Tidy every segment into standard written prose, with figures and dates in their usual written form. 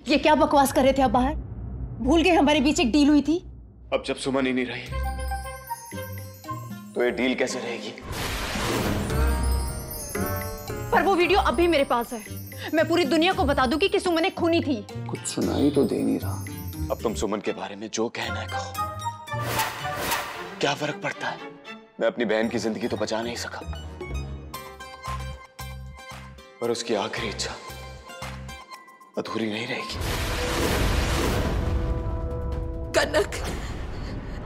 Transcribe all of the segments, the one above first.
ये क्या बकवास कर रहे थे आप बाहर? भूल गए हमारे बीच एक डील हुई थी? अब जब सुमन ही नहीं रही तो ये डील कैसे रहेगी? पर वो वीडियो अब भी मेरे पास है। मैं पूरी दुनिया को बता दूंगी कि सुमन एक खूनी थी। कुछ सुनाई तो दे नहीं रहा। अब तुम सुमन के बारे में जो कहना है कहो। क्या फर्क पड़ता है? मैं अपनी बहन की जिंदगी तो बचा नहीं सका, पर उसकी आखिरी इच्छा अधूरी नहीं रहेगी। कनक,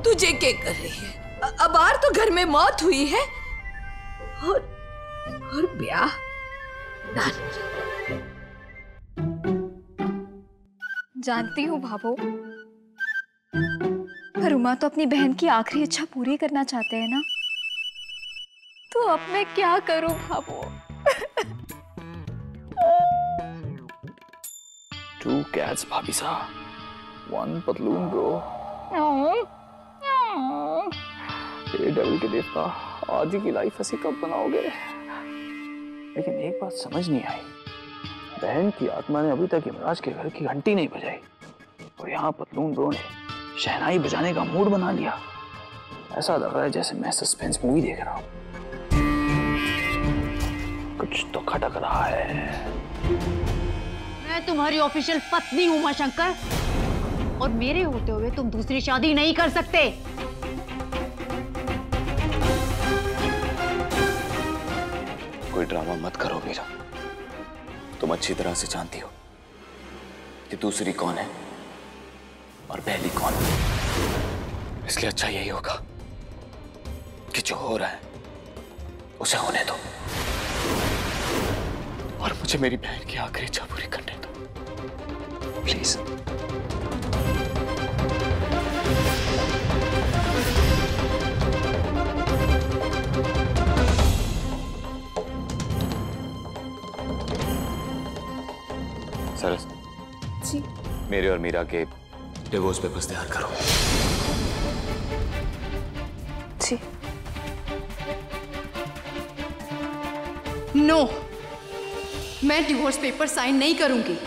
तुझे क्या कर रही है? अबार तो घर में मौत हुई है और ब्याह जानती हूँ भाभो, पर उमा तो अपनी बहन की आखिरी इच्छा पूरी करना चाहते हैं ना, तो अब मैं क्या करूं भाभो? Two cats, भाभी साहब, one पतलून ब्रो। ये डेविल के देवता, आज की लाइफ ऐसी कब बनाओगे? लेकिन एक बात समझ नहीं आई, बहन की आत्मा ने अभी तक यमराज के घर की घंटी नहीं बजाई और यहाँ पतलून ब्रो ने शहनाई बजाने का मूड बना लिया। ऐसा लग रहा है जैसे मैं सस्पेंस मूवी देख रहा हूँ। कुछ तो खटक रहा है। मैं तुम्हारी ऑफिशियल पत्नी हूँ उमा शंकर, और मेरे होते हुए तुम दूसरी शादी नहीं कर सकते। कोई ड्रामा मत करो मीरा। तुम अच्छी तरह से जानती हो कि दूसरी कौन है और पहली कौन है। इसलिए अच्छा यही होगा कि जो हो रहा है उसे होने दो और मुझे मेरी बहन की आखिरी इच्छा पूरी करने दो, प्लीज। सरस जी, मेरे और मीरा के डिवोर्स पेपर्स तैयार करो। जी। नो, मैं डिवोर्स पेपर साइन नहीं करूंगी।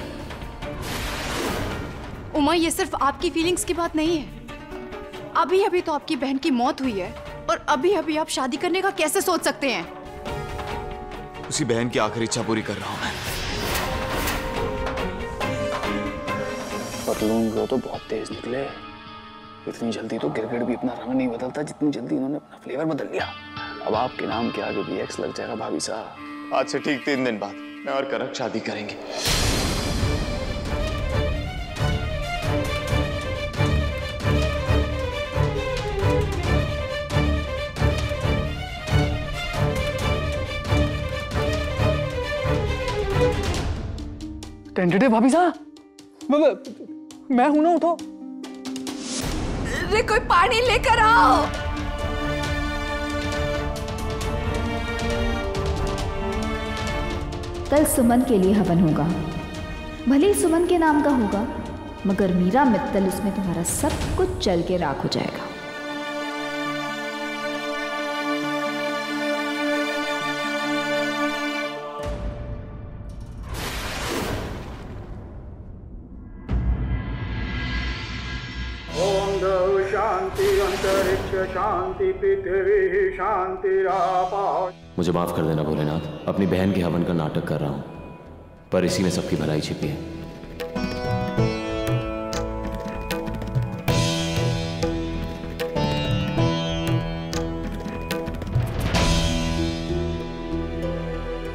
उमा, ये सिर्फ आपकी फीलिंग्स की बात नहीं है। अभी अभी तो आपकी बहन की मौत हुई है और अभी अभी आप शादी करने का कैसे सोच सकते हैं? उसी बहन की आखिरी इच्छा पूरी कर रहा हूं मैं। पतलून ब्रो तो बहुत तेज निकले। इतनी जल्दी तो गिरगिट भी अपना रंग नहीं बदलता जितनी जल्दी इन्होंने अपना फ्लेवर बदल लिया। अब आपके नाम के आगे भी एक्स लग जाएगा भाभी साहब। आज से ठीक 3 दिन बाद मैं और कनक शादी करेंगे। टेंटेटिव भाभी साहब, मैं हूं ना, उठो। अरे कोई पानी लेकर आओ। कल सुमन के लिए हवन होगा, भले ही सुमन के नाम का होगा, मगर मीरा मित्तल उसमें तुम्हारा सब कुछ जल के राख हो जाएगा। शांति अंतरिक्ष शांति पृथ्वी शांतिरापा। मुझे माफ कर देना भोलेनाथ, अपनी बहन के हवन का नाटक कर रहा हूं, पर इसी में सबकी भलाई छिपी है।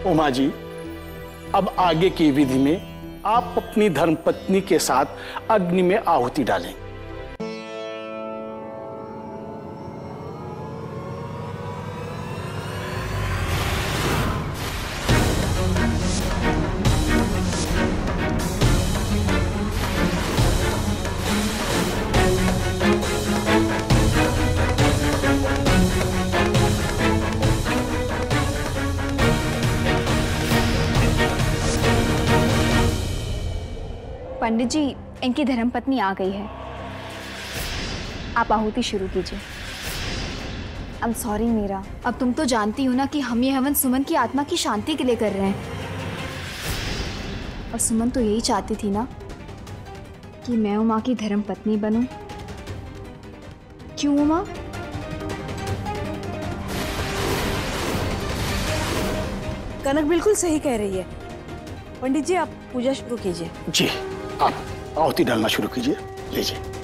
उमा जी, अब आगे की विधि में आप अपनी धर्मपत्नी के साथ अग्नि में आहुति डालें। पंडित जी, इनकी धर्मपत्नी आ गई है, आप आहुति शुरू कीजिए। आई एम सॉरी मीरा, अब तुम तो जानती हो ना कि हम ये हवन सुमन की आत्मा की शांति के लिए कर रहे हैं, और सुमन तो यही चाहती थी ना कि मैं उमा की धर्म पत्नी बनूं। क्यों उमा? कनक बिल्कुल सही कह रही है। पंडित जी आप पूजा शुरू कीजिए। जी, आप आहुति डालना शुरू कीजिए। लीजिए।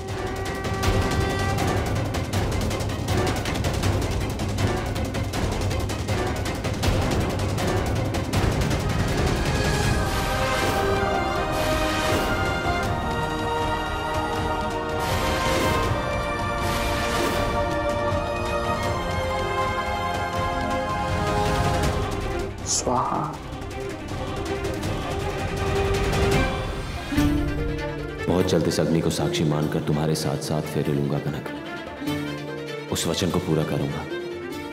स्वाहा। बहुत जल्द इस अग्नि को साक्षी मानकर तुम्हारे साथ साथ फेरे लूंगा कनक। उस वचन को पूरा करूंगा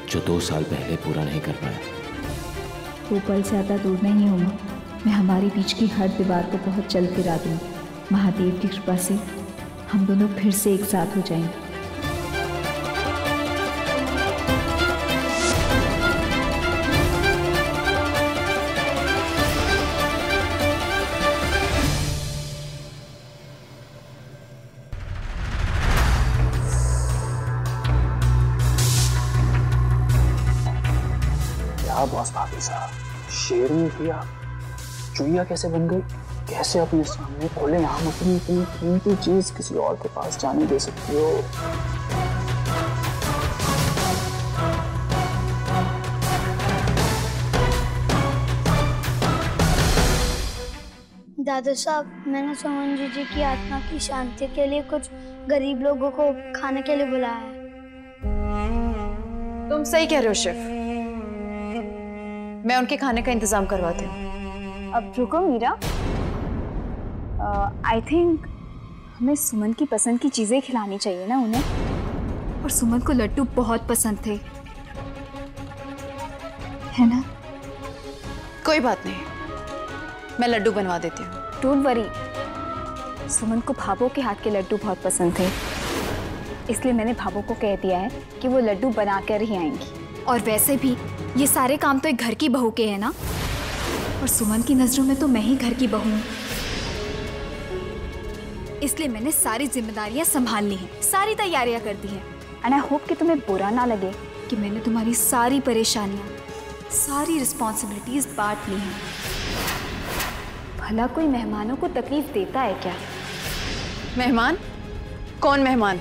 जो 2 साल पहले पूरा नहीं कर पाया। वो पल ज्यादा दूर नहीं हूँ उमा। मैं हमारे बीच की हर दीवार को बहुत जल्द गिरा दूंगी। महादेव की कृपा से हम दोनों फिर से एक साथ हो जाएंगे। बॉस भाभी साहब, शेर में किया चुईया कैसे बन गई? कैसे अपने सामने खोले हम अपनी इतनी कीमती चीज किसी और के पास जाने दे सकती हो? दादा साहब, मैंने सुमन जी की आत्मा की शांति के लिए कुछ गरीब लोगों को खाने के लिए बुलाया है। तुम सही कह रहे हो शिव, मैं उनके खाने का इंतजाम करवाती हूँ। अब रुको मीरा, आई थिंक हमें सुमन की पसंद की चीजें खिलानी चाहिए ना उन्हें। और सुमन को लड्डू बहुत पसंद थे, है ना? कोई बात नहीं, मैं लड्डू बनवा देती हूँ। डोंट वरी, सुमन को भाभो के हाथ के लड्डू बहुत पसंद थे, इसलिए मैंने भाभो को कह दिया है कि वो लड्डू बना कर ही आएंगी। और वैसे भी ये सारे काम तो एक घर की बहू के हैं ना, और सुमन की नजरों में तो मैं ही घर की बहू हूँ, इसलिए मैंने सारी जिम्मेदारियां संभाल ली हैं, सारी तैयारियां कर दी हैं। एंड आई होप कि तुम्हें बुरा ना लगे कि मैंने तुम्हारी सारी परेशानियां, सारी रिस्पॉन्सिबिलिटीज बांट ली हैं। भला कोई मेहमानों को तकलीफ देता है क्या? मेहमान? कौन मेहमान?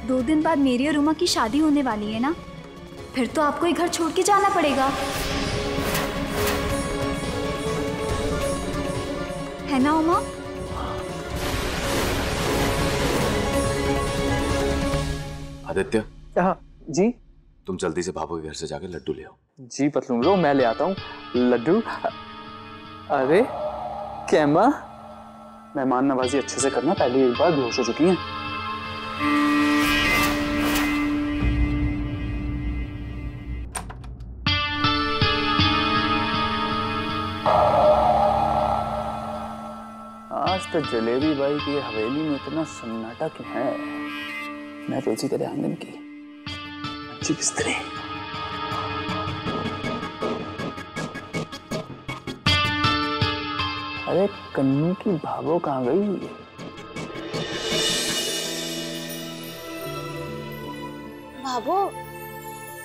2 दिन बाद मेरी और उमा की शादी होने वाली है ना, फिर तो आपको ही घर छोड़ के जाना पड़ेगा, है ना उमा? आदित्य। जी? तुम जल्दी से भाभो के घर से जाके लड्डू ले आओ। जी पतलून लो, मैं ले आता हूँ लड्डू। अरे कैमा, मेहमान नवाजी अच्छे से करना, पहले एक बार बेहोश हो चुकी हैं। आज तो जलेबी बाई की हवेली में इतना सन्नाटा क्यों है? मैं तो इसी तरह आंगन की अच्छी बिस्तरी। अरे कन्नू की भाभो कहाँ गई? भाभो,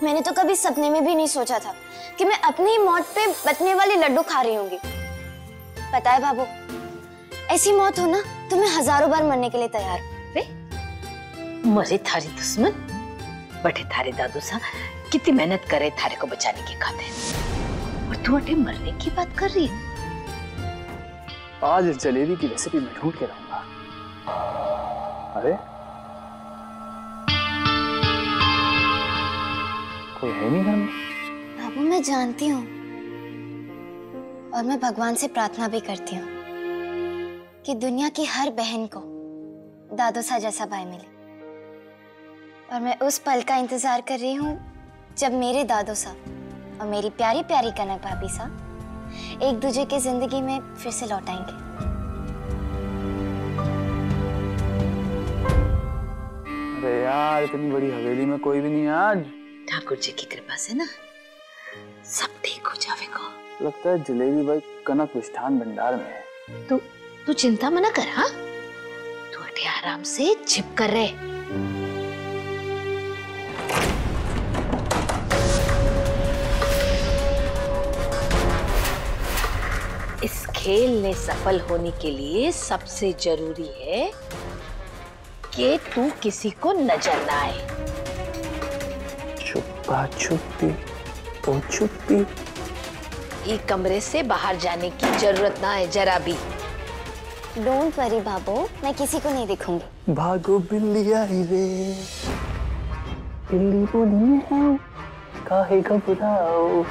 मैंने तो कभी सपने में भी नहीं सोचा था कि मैं अपनी मौत पे बचने वाले लड्डू खा रही होंगी। पता है भाभो, ऐसी मौत हो ना तो मैं हजारों बार मरने के लिए तैयार हूँ। वे मरे थारी दुश्मन, बड़े थारे दादू सा कितनी मेहनत करे थारे को बचाने की खातिर, और तू अटे मरने की बात कर रही है। आज इस जलेबी की रेसिपी मैं ढूंढ के लाऊंगा। अरे कोई है नहीं घर में? बाबू, मैं जानती हूँ और मैं भगवान से प्रार्थना भी करती हूँ कि दुनिया की हर बहन को दादू सा जैसा भाई मिले। और मैं उस पल का इंतजार कर रही हूँ जब मेरे दादू सा और मेरी प्यारी प्यारी कनक भाभी सा एक दूसरे की जिंदगी में फिर से लौट आएंगे। अरे यार, इतनी बड़ी हवेली में कोई भी नहीं है आज। ठाकुर जी की कृपा से ना सब ठीक हो जाएगा। लगता है जलेबी भाई कनक मिष्ठान भंडार में है। तू चिंता मना कर। हाँ, तू अटे आराम से छिप कर रहे। इस खेल में सफल होने के लिए सबसे जरूरी है कि तू किसी को नजर ना आए। छुपा छुपी ओ छुपी। ये कमरे से बाहर जाने की जरूरत ना है जरा भी। डोंट वरी बाबू, मैं किसी को नहीं दिखूंगी। भागो बिल्ली आई रे, बिल्ली बोली है काहे घबराओ।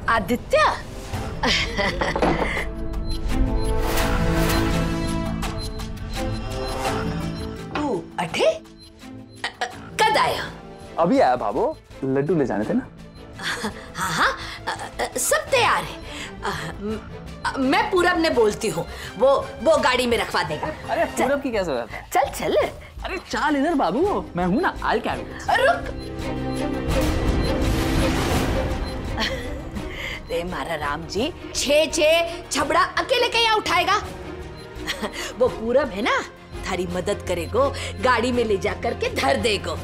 आदित्य, तू अठे कद आया? अभी आया भाभो, लड्डू ले जाने थे ना। हाँ हाँ, सब तैयार है। मैं पूरब ने बोलती हूँ, वो गाड़ी में रखवा देगा। अरे पूरब की क्या जरूरत है? चल चल। अरे चाल इधर बाबू, मैं हूँ ना, आई कैन। रुक। रे मारा राम जी, छे छबड़ा अकेले क्या उठाएगा? वो पूरब है ना, थारी मदद करेगो, गाड़ी में ले जा करके धर देगो।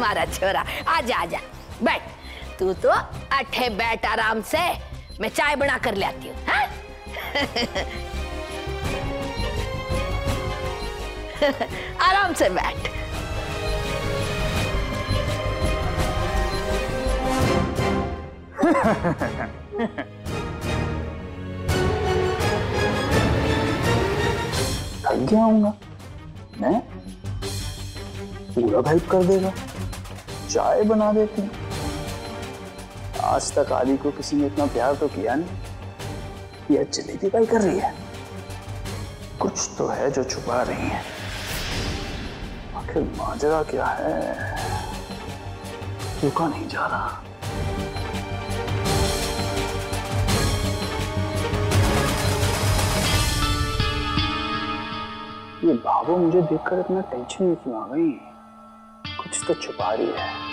मारा छोरा, आजा आजा बैठ। तू तो अठे बैठ आराम से, मैं चाय बना कर ले आती हूँ। आराम से बैठ। थक गया हूँगा मैं, पूरा हेल्प कर देगा, चाय बना देती हूँ। आज तक आदि को किसी ने इतना प्यार तो किया नहीं। ये जलेबी क्या कर रही है? कुछ तो है जो छुपा रही है। आखिर माजरा क्या है? रुका नहीं जा रहा। ये भाभो मुझे देखकर इतना टेंशन में क्यों आ गई? कुछ तो छुपा रही है।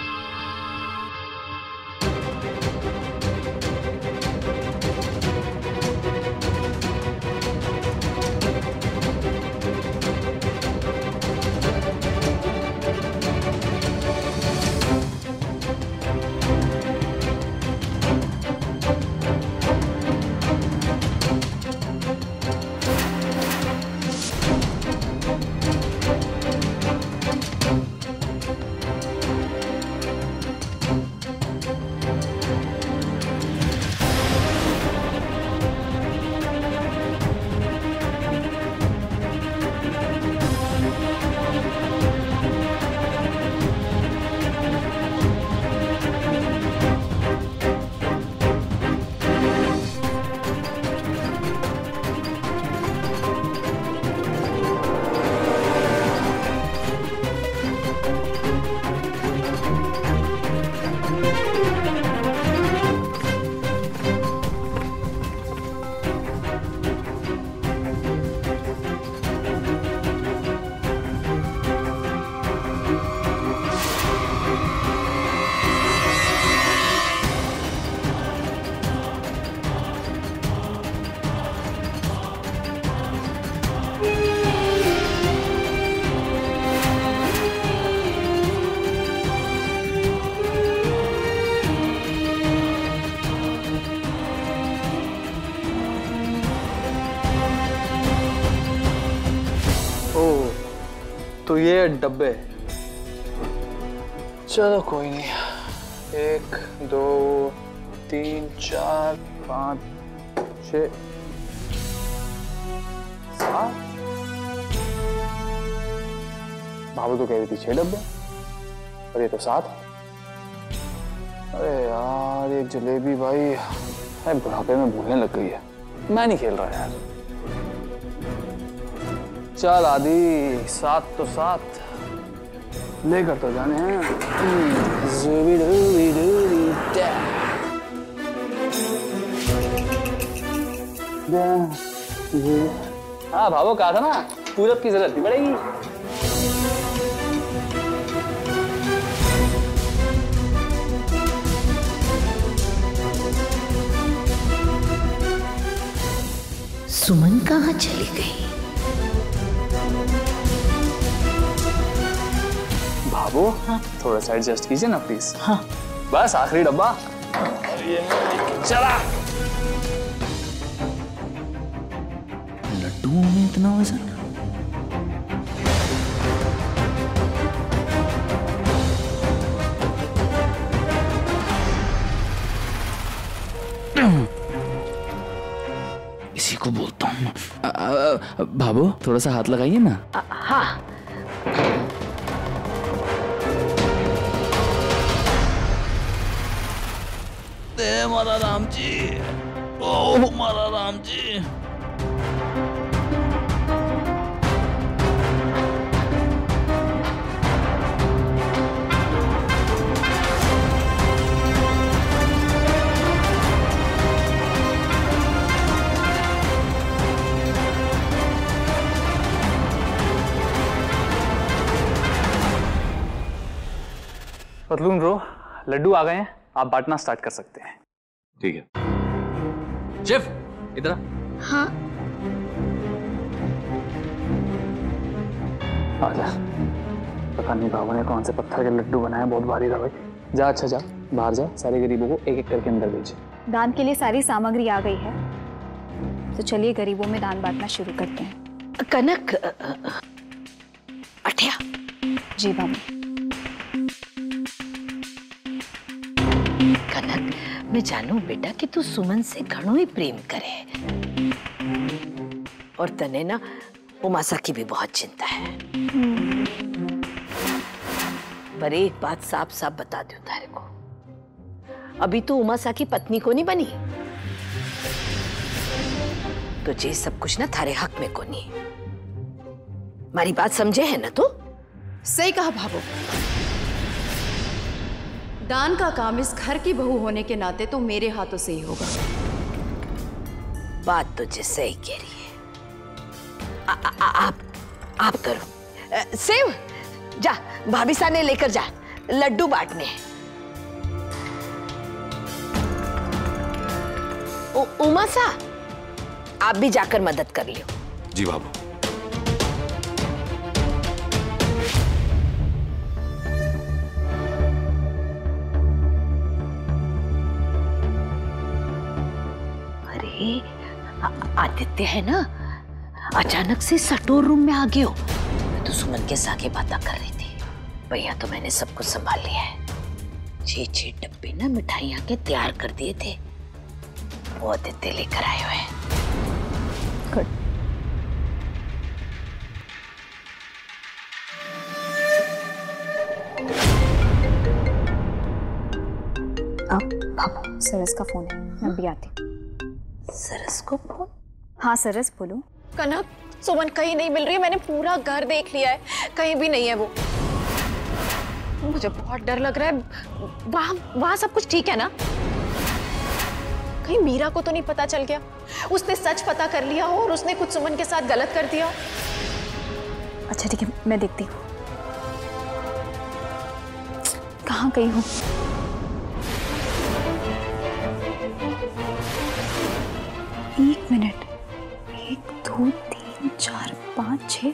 तो ये डब्बे, चलो कोई नहीं। 1 2 3 4 5 6 7। भाभी तो कह रही थी 6 डब्बे और ये तो 7। अरे यार ये जलेबी भाई बुढ़ापे में भूलने लग गई है। मैं नहीं खेल रहा यार। चल आदि, 7 तो 7 लेकर तो जाने हैं। हाँ भावो कहा था ना, पूरब की जरूरत नहीं पड़ेगी। सुमन कहाँ चली गई? भावो हाँ? थोड़ा सा एडजस्ट कीजिए ना प्लीज। हाँ बस आखिरी डब्बा। चला। लड्डू में इतना वजन? इसी को बोलता हूँ। भाभो थोड़ा सा हाथ लगाइए ना। हाँ। मारा राम जी, ओह मारा राम जी। पतलून ब्रो, लड्डू आ गए हैं, आप बांटना स्टार्ट कर सकते हैं। ठीक है। शेफ इधर। हाँ। आजा। पता नहीं बाबा ने कौन से पत्थर के लड्डू बनाए, बहुत भारी था भाई। जा अच्छा जा, बाहर जा, सारे गरीबों को एक एक करके अंदर भेज। दान के लिए सारी सामग्री आ गई है, तो चलिए गरीबों में दान बांटना शुरू करते हैं। कनक, अठिया। जी बाबू। कनक, मैं जानू बेटा कि तू सुमन से घणो ही प्रेम करे, और तने ना उमासा की भी बहुत चिंता है। पर एक बात साफ साफ बता दूं तारे को, अभी तो उमासा की पत्नी को नहीं बनी, तो ये सब कुछ ना थारे हक में को नहीं। हमारी बात समझे है ना? तो सही कहा भाभो। दान का काम इस घर की बहू होने के नाते तो मेरे हाथों से ही होगा। बात तुझे सही कह रही है। आप करो। सेव जा, भाभी साने लेकर जा, लड्डू बांटने। उमा सा, आप भी जाकर मदद कर लियो। जी बाबू। आदित्य है ना, अचानक से स्टोर रूम में आ गयो। तो सुमन के साथ बातें कर रही थी। भैया तो मैंने सब कुछ संभाल लिया है। 6 डब्बे ना मिठाइयाँ के तैयार कर दिए थे, वो आदित्य लेकर आए हुए हैं। अब सरस का फोन है, मैं भी आती हूँ। सरस को फोन? हाँ सरस बोलो। कनक, सुमन कहीं नहीं मिल रही है। मैंने पूरा घर देख लिया है, कहीं भी नहीं है वो। मुझे बहुत डर लग रहा है। वहाँ सब कुछ ठीक है ना? कहीं मीरा को तो नहीं पता चल गया, उसने सच पता कर लिया हो और उसने कुछ सुमन के साथ गलत कर दिया। अच्छा ठीक है, मैं देखती हूँ कहाँ गई हूँ। एक मिनट, 1 2 3 4 5 6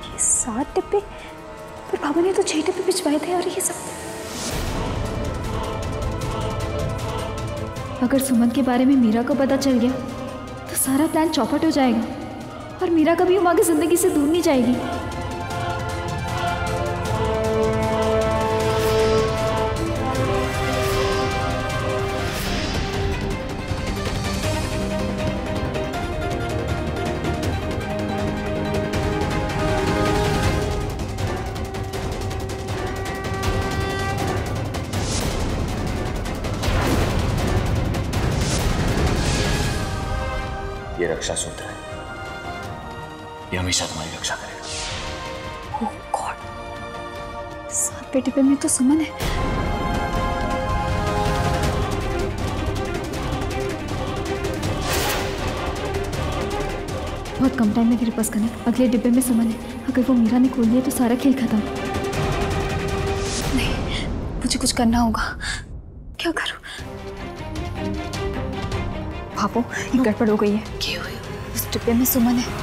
ये 7 डिब्बे। पर पापा ने तो 6 डिब्बे भिजवाए थे। और ये सब अगर सुमन के बारे में मीरा को पता चल गया तो सारा प्लान चौपट हो जाएगा। और मीरा कभी उमा की जिंदगी से दूर नहीं जाएगी। ये रक्षा सूत्र है, ये हमेशा तुम्हारी रक्षा करेगा। ओह गॉड, 7वें डिब्बे में तो सुमन है। बहुत कम टाइम है तेरे पास कनक। अगले डिब्बे में सुमन है। अगर वो मीरा ने खोल लिया तो सारा खेल खत्म। नहीं, मुझे कुछ करना होगा। क्या करूं? भापो, ये गड़बड़ हो गई है। क्या हुआ? उस डिब्बे में सुमन है।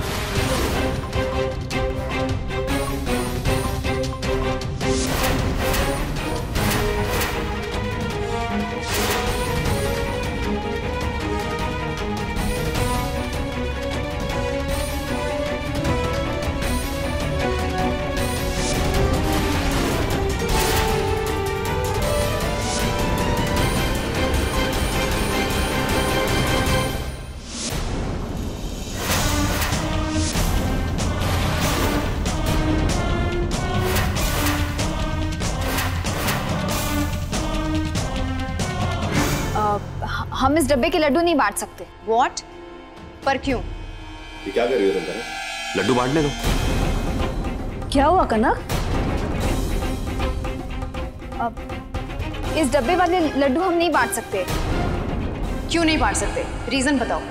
हम इस डब्बे के लड्डू नहीं बांट सकते। व्हाट? पर क्यों? ये क्या कर रही हो तुम कनक? लड्डू बांटने दो। क्या हुआ कनक? अब इस डब्बे वाले लड्डू हम नहीं बांट सकते। क्यों नहीं बांट सकते? रीजन बताओ।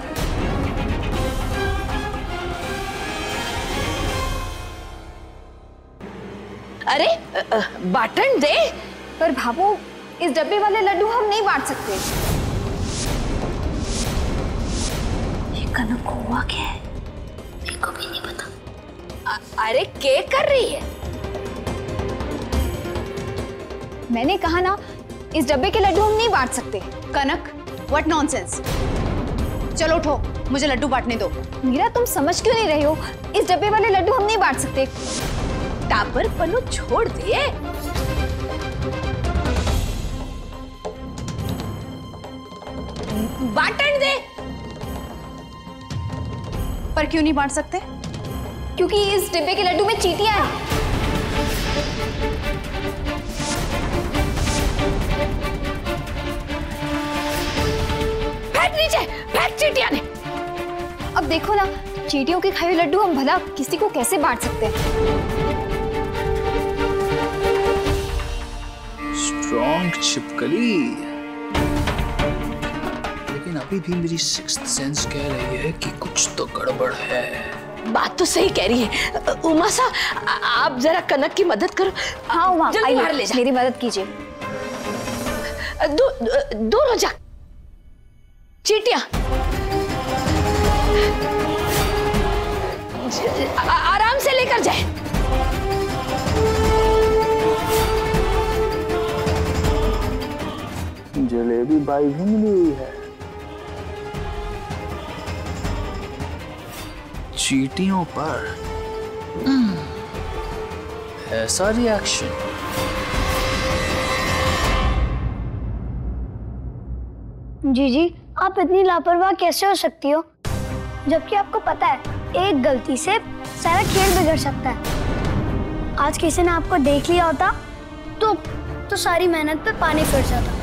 अरे बाटन दे। पर भाभो, इस डब्बे वाले लड्डू हम नहीं बांट सकते। ये कनक को हुआ क्या है? मेरे को भी नहीं पता। अरे क्या कर रही है? मैंने कहा ना, इस डब्बे के लड्डू हम नहीं बांट सकते। कनक, व्हाट नॉनसेंस। चलो उठो, मुझे लड्डू बांटने दो। मीरा, तुम समझ क्यों नहीं रही हो? इस डब्बे वाले लड्डू हम नहीं बांट सकते। टापर पनो छोड़ दिए। बांटन दे। पर क्यों नहीं बांट सकते? क्योंकि इस डिब्बे के लड्डू में चींटियां हैं। फेंक नीचे, फेंक चींटियां ने। अब देखो ना, चींटियों के खाए हुए लड्डू हम भला किसी को कैसे बांट सकते हैं? स्ट्रॉन्ग छिपकली, लेकिन अभी भी मेरी सिक्स्थ सेंस कह रही है कि कुछ तो गड़बड़ है। बात तो सही कह रही है। उमा सा, आप जरा कनक की मदद करो। हाँ उमा, जल्दी बाहर ले जा। मेरी मदद कीजिए। दूर हो जा। चींटियां आराम से लेकर जाए। जलेबी बाई भी मिली हुई है। चींटियों पर ऐसा रिएक्शन। जीजी, आप इतनी लापरवाह कैसे हो सकती हो? जबकि आपको पता है एक गलती से सारा खेल बिगड़ सकता है। आज किसी ने आपको देख लिया होता तो सारी मेहनत पे पानी फिर जाता।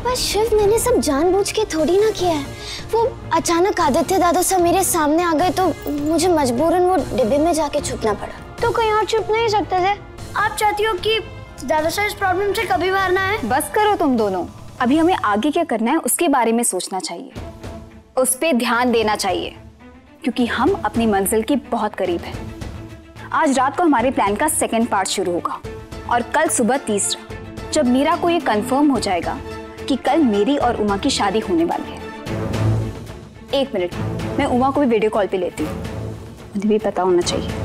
पर शिव, मैंने सब जानबूझ के थोड़ी ना किया है। वो अचानक आदित्य दादा सब मेरे सामने आ गए तो मुझे मजबूरन वो डिब्बे में जाके छुपना पड़ा। तो कहीं और छुप नहीं सकते थे? आप चाहती हो कि दादा साहब इस प्रॉब्लम से कभी बाहर ना आए? बस करो तुम दोनों। अभी हमें आगे क्या करना है उसके बारे में सोचना चाहिए, उस पे ध्यान देना चाहिए, क्योंकि हम अपनी मंजिल की बहुत करीब हैं। आज रात को हमारे प्लान का सेकंड पार्ट शुरू होगा और कल सुबह तीसरा, जब मीरा को ये कंफर्म हो जाएगा कि कल मेरी और उमा की शादी होने वाली है। 1 मिनट, मैं उमा को भी वीडियो कॉल पे लेती हूँ, उन्हें भी पता होना चाहिए।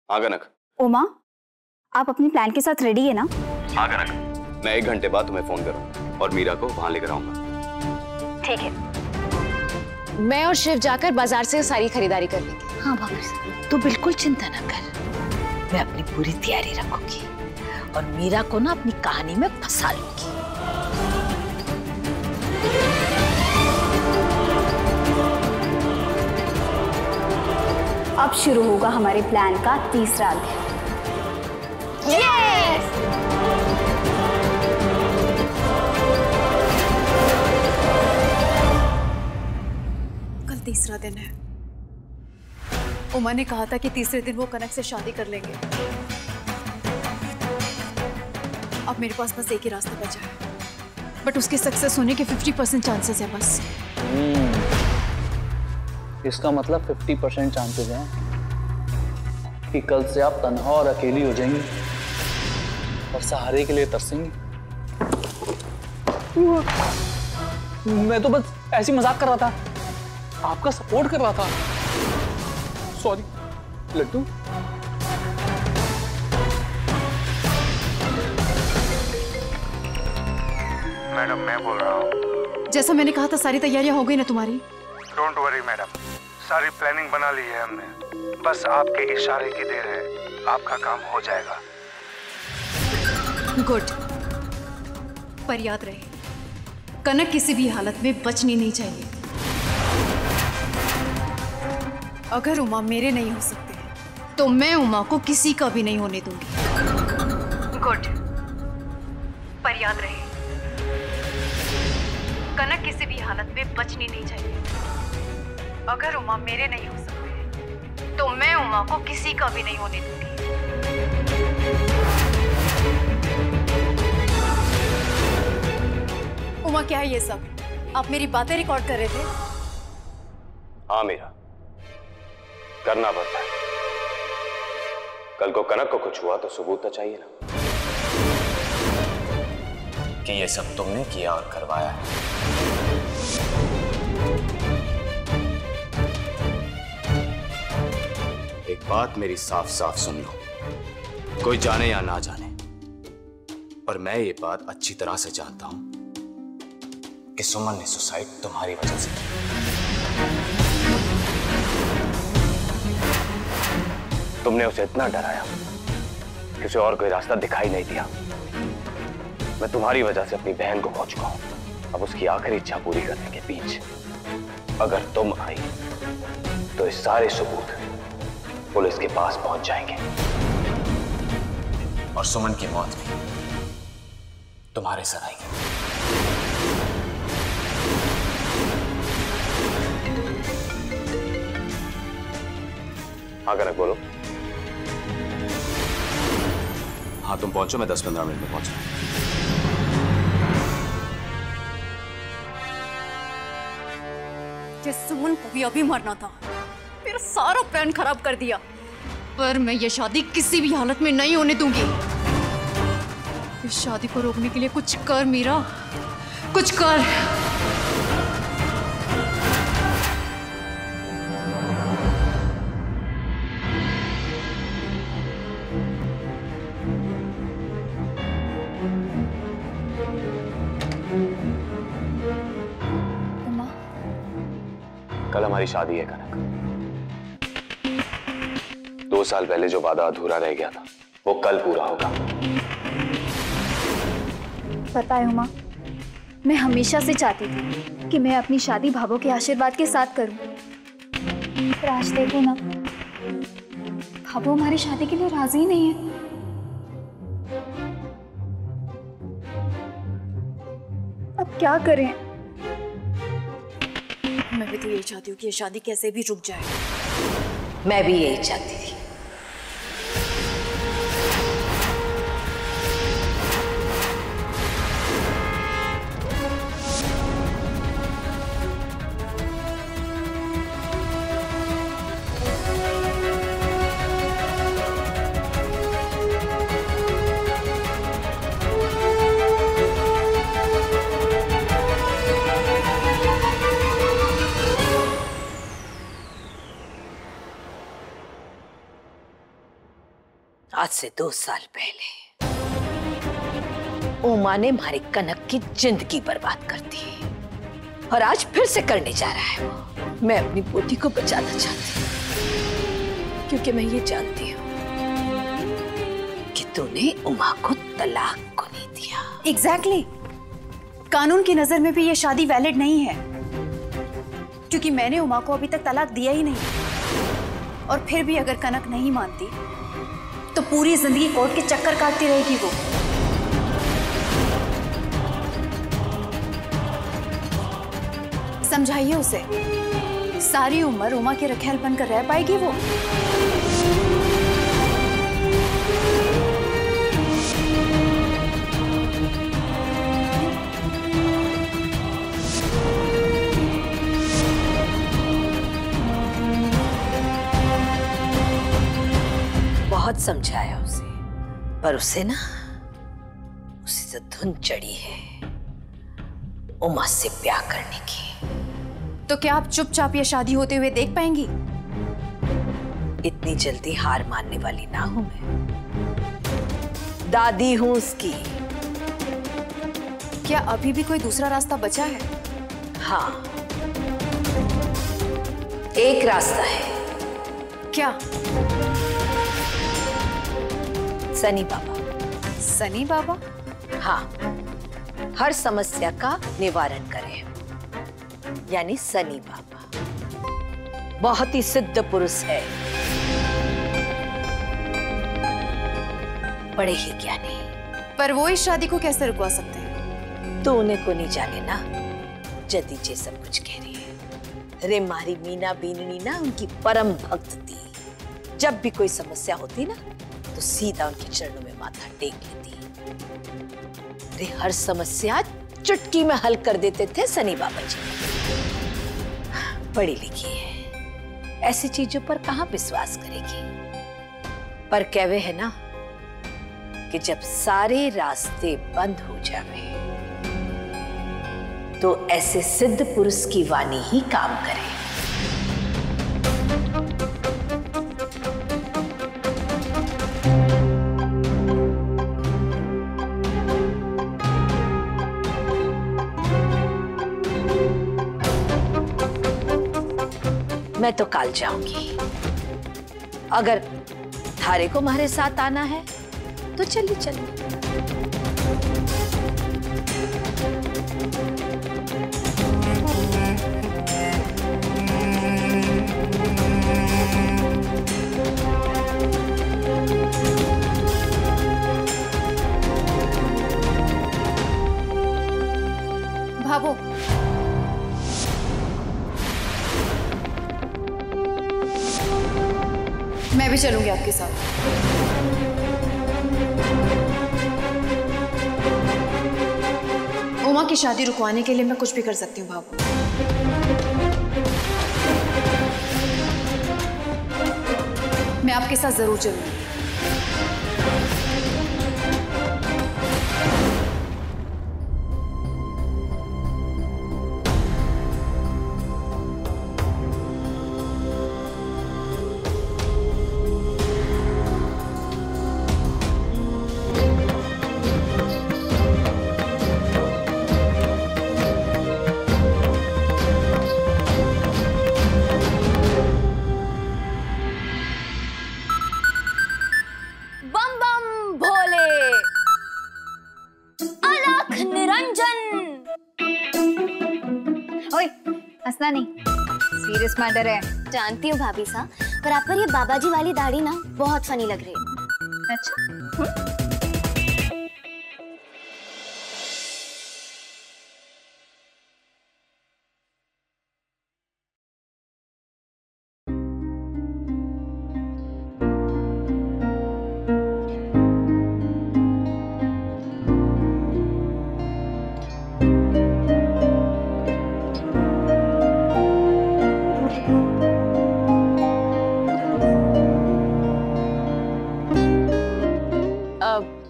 हाँ कनक। उमा, आप अपनी प्लान के साथ रेडी है ना? हाँ कनक, मैं 1 घंटे बाद तुम्हें फोन करूँ। और मीरा को वहां लेकर आऊंगा। ठीक है, मैं और शिव जाकर बाजार से सारी खरीदारी कर लेंगे। हाँ भाभी, तू बिल्कुल चिंता न कर, मैं अपनी पूरी तैयारी रखूंगी और मीरा को ना अपनी कहानी में फंसा लूंगी। अब शुरू होगा हमारे प्लान का तीसरा अध्याय। कल तीसरा दिन है। उमा ने कहा था कि तीसरे दिन वो कनक से शादी कर लेंगे। अब मेरे पास बस एक ही रास्ता बचा है, बट उसके सक्सेस होने के 50% चांसेस है बस। इसका मतलब 50% चांसेस हैं कि कल से आप तन्हा और अकेली हो जाएंगी और सहारे के लिए तरसेंगी। मैं तो बस ऐसी मजाक कर रहा था, आपका सपोर्ट कर रहा था। सॉरी लड्डू। मैडम मैं बोल रहा हूँ। जैसा मैंने कहा था सारी तैयारियां हो गई ना तुम्हारी? डोंट वरी मैडम, सारी प्लानिंग बना ली है हमने, बस आपके इशारे की देर है, आपका काम हो जाएगा। गुड, पर याद रहे कनक किसी भी हालत में बचनी नहीं चाहिए। अगर उमा मेरे नहीं हो सकते तो मैं उमा को किसी का भी नहीं होने दूंगी। गुड, पर याद रहे कनक किसी भी हालत में बचनी नहीं चाहिए। अगर उमा मेरे नहीं हो सकते तो मैं उमा को किसी का भी नहीं होने दूंगी। उमा क्या है ये सब? आप मेरी बातें रिकॉर्ड कर रहे थे? हाँ मीरा, करना पड़ता है। कल को कनक को कुछ हुआ तो सबूत तो चाहिए ना कि ये सब तुमने किया और करवाया है। एक बात मेरी साफ साफ सुन लो, कोई जाने या ना जाने, पर मैं ये बात अच्छी तरह से जानता हूं कि सुमन ने सुसाइड तुम्हारी वजह से की। तुमने उसे इतना डराया कि उसे और कोई रास्ता दिखाई नहीं दिया। मैं तुम्हारी वजह से अपनी बहन को खो चुका हूं। अब उसकी आखिरी इच्छा पूरी करने के बीच अगर तुम आई तो इस सारे सबूत पुलिस के पास पहुंच जाएंगे और सुमन की मौत भी तुम्हारे सर आएगी। हाँ कनक बोलो। हाँ तुम पहुंचो, मैं 10-15 मिनट में पहुंच रहा हूं। सुमन को भी अभी मरना था, मेरा सारा प्लान खराब कर दिया। पर मैं ये शादी किसी भी हालत में नहीं होने दूंगी। इस शादी को रोकने के लिए कुछ कर मीरा, कुछ कर। कल हमारी शादी है कनक। 2 साल पहले जो वादा अधूरा रह गया था वो कल पूरा होगा। पता है उमा, मैं हमेशा से चाहती थी कि मैं अपनी शादी भाभो के आशीर्वाद के साथ करूं, पर आज देखो ना, भाभो हमारी शादी के लिए राजी ही नहीं है। अब क्या करें? मैं भी तो यही चाहती हूँ कि ये शादी कैसे भी रुक जाए। मैं भी यही चाहती थी। आज से 2 साल पहले उमा ने हमारे कनक की जिंदगी बर्बाद कर दी और आज फिर से करने जा रहा है वो। मैं अपनी पोती को बचाना चाहती हूँ क्योंकि मैं ये जानती हूँ कि तूने उमा को तलाक को नहीं दिया। एग्जैक्टली। कानून की नजर में भी ये शादी वैलिड नहीं है क्योंकि मैंने उमा को अभी तक तलाक दिया ही नहीं। और फिर भी अगर कनक नहीं मानती तो पूरी जिंदगी कोर्ट के चक्कर काटती रहेगी वो। समझाइए उसे, सारी उम्र उमा के रखेल बनकर रह पाएगी वो? बहुत समझाया उसे, पर उसे तो धुन चढ़ी है उमा से प्यार करने की। तो क्या आप चुपचाप ये शादी होते हुए देख पाएंगी? इतनी जल्दी हार मानने वाली ना हूं मैं, दादी हूं उसकी। क्या अभी भी कोई दूसरा रास्ता बचा है? हाँ, एक रास्ता है। क्या? सनी बाबा। सनी बाबा? हाँ, हर समस्या का निवारण करें, यानी सनी बाबा। बहुत ही सिद्ध पुरुष है, बड़े ही ज्ञानी। पर वो इस शादी को कैसे रुकवा सकते हैं? तो उन्हें को नहीं जाने ना, जदी जे सब कुछ कह रही है। रे मारी मीना बीननी ना उनकी परम भक्त थी। जब भी कोई समस्या होती ना तो सीधा उनके चरणों में माथा टेक लेती। रे हर समस्या चुटकी में हल कर देते थे सनी बाबा जी। पढ़ी लिखी है, ऐसी चीजों पर कहां विश्वास करेगी। पर कहवे है ना कि जब सारे रास्ते बंद हो जावे तो ऐसे सिद्ध पुरुष की वाणी ही काम करे। मैं तो काल जाऊंगी। अगर थारे को हमारे साथ आना है तो चलिए चलिए। भाभो, मैं भी चलूंगी आपके साथ। उमा की शादी रुकवाने के लिए मैं कुछ भी कर सकती हूँ भाभो। मैं आपके साथ जरूर चलूंगी। हंसना नहीं, सीरियस मैटर है। जानती हूँ भाभी साहब, पर आप पर ये बाबा जी वाली दाढ़ी ना बहुत फनी लग रही है। अच्छा,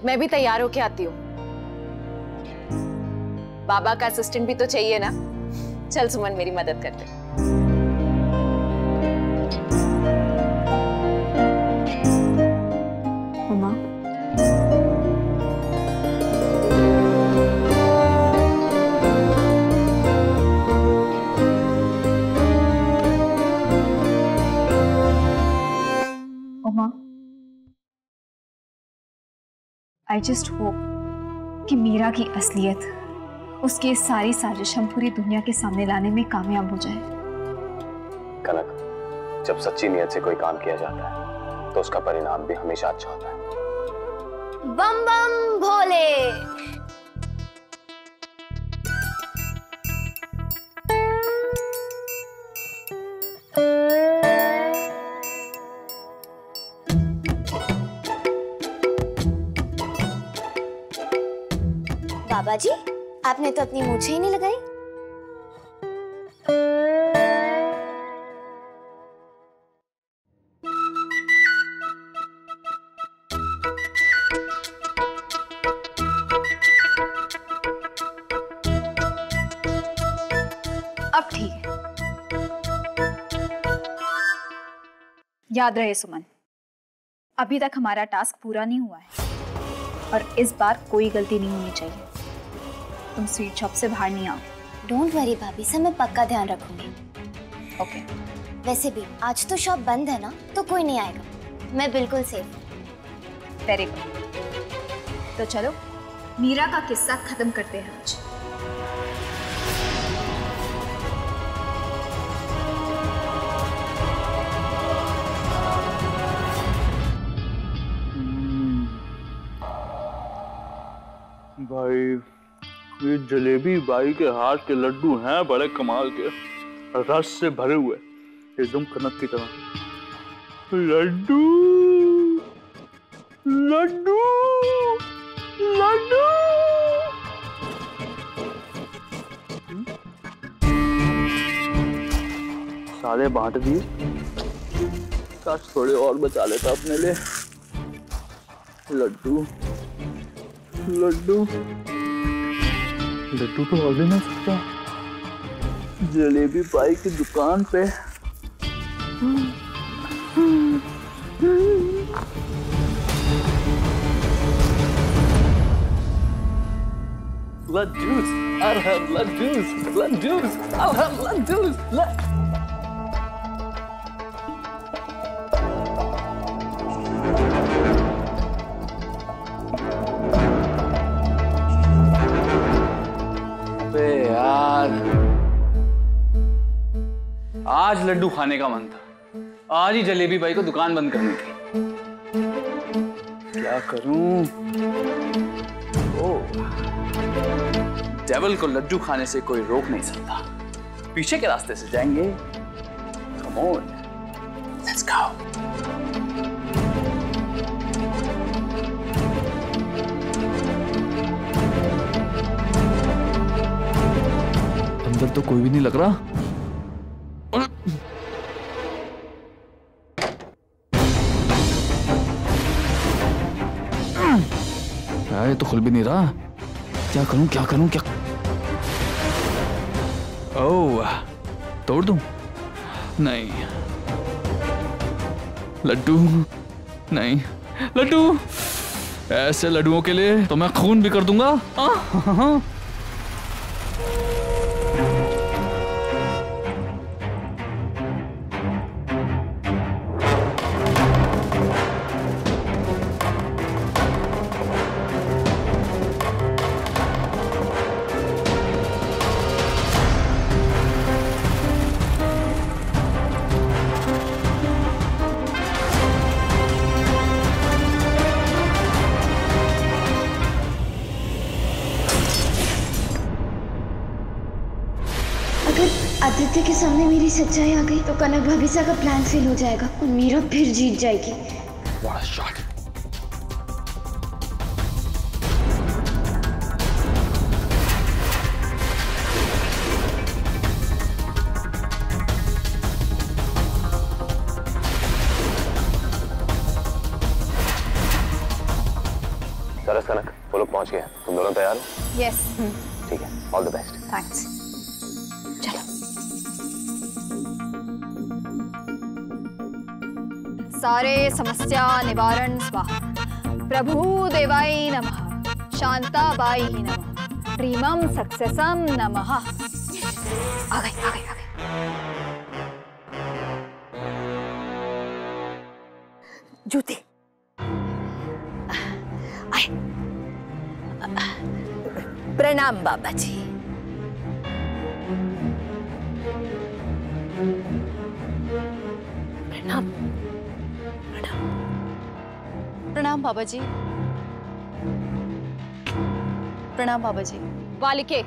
मैं भी तैयार होके आती हूँ। बाबा का असिस्टेंट भी तो चाहिए ना। चल सुमन, मेरी मदद कर दे। उमा, आई जस्ट होप कि मीरा की असलियत, उसकी सारी साजिश हम पूरी दुनिया के सामने लाने में कामयाब हो जाए। कनक, जब सच्ची नीयत से कोई काम किया जाता है तो उसका परिणाम भी हमेशा अच्छा होता है। बम बम भोले। बाबा जी, आपने तो अपनी मूंछें ही नहीं लगाई। अब ठीक है। याद रहे सुमन, अभी तक हमारा टास्क पूरा नहीं हुआ है और इस बार कोई गलती नहीं होनी चाहिए। तुम स्वीट शॉप से बाहर नहीं आओ। डोंट वरी भाभी साहब, मैं पक्का ध्यान रखूंगी। ओके। वैसे भी आज तो शॉप बंद है ना, तो कोई नहीं आएगा। मैं बिल्कुल सेफ। Very good. तो चलो मीरा का किस्सा खत्म करते हैं आज। भाई ये जलेबी बाई के हाथ के लड्डू हैं बड़े कमाल के, रस से भरे हुए, एकदम कनक की तरह। लड्डू लड्डू लड्डू। सारे बांट दिए, काश थोड़े और बचा लेता अपने लिए। लड्डू लड्डू लड्डू तो और भी नहीं सकता। जलेबी पाई की दुकान पे लड्डूस, अरहम लड्डूस, लड्डूस, अरहम लड्डूस। यार आज लड्डू खाने का मन था, आज ही जलेबी बाई को दुकान बंद करनी थी। क्या करूं? ओह, डेविल को लड्डू खाने से कोई रोक नहीं सकता। पीछे के रास्ते से जाएंगे। Come on, let's go. अंदर तो कोई भी नहीं लग रहा। ये तो खुल भी नहीं रहा। क्या करूं क्या करूं क्या? ओह, तोड़ दूं? नहीं। लड्डू नहीं, लड्डू ऐसे लड्डुओं के लिए तो मैं खून भी कर दूंगा। आदित्य के सामने मेरी सच्चाई आ गई तो कनक भाभी सा का प्लान फेल हो जाएगा और मीरा फिर जीत जाएगी। What a shot. सरस कनक, वो लोग पहुंच गए। तुम दोनों तैयार हो? यस। ठीक है, ऑल द बेस्ट। थैंक्स। चलो। सारे समस्या निवारण स्वाहा, प्रभु देवाय नमः, शांताबाई नमः, प्रीमम सक्सेसम नमः। आ गए आ गए आ गए। जूते आए। प्रणाम बाबा जी। प्रणाम। प्रणाम बाबा जी। प्रणाम बाबा जी। बालिके,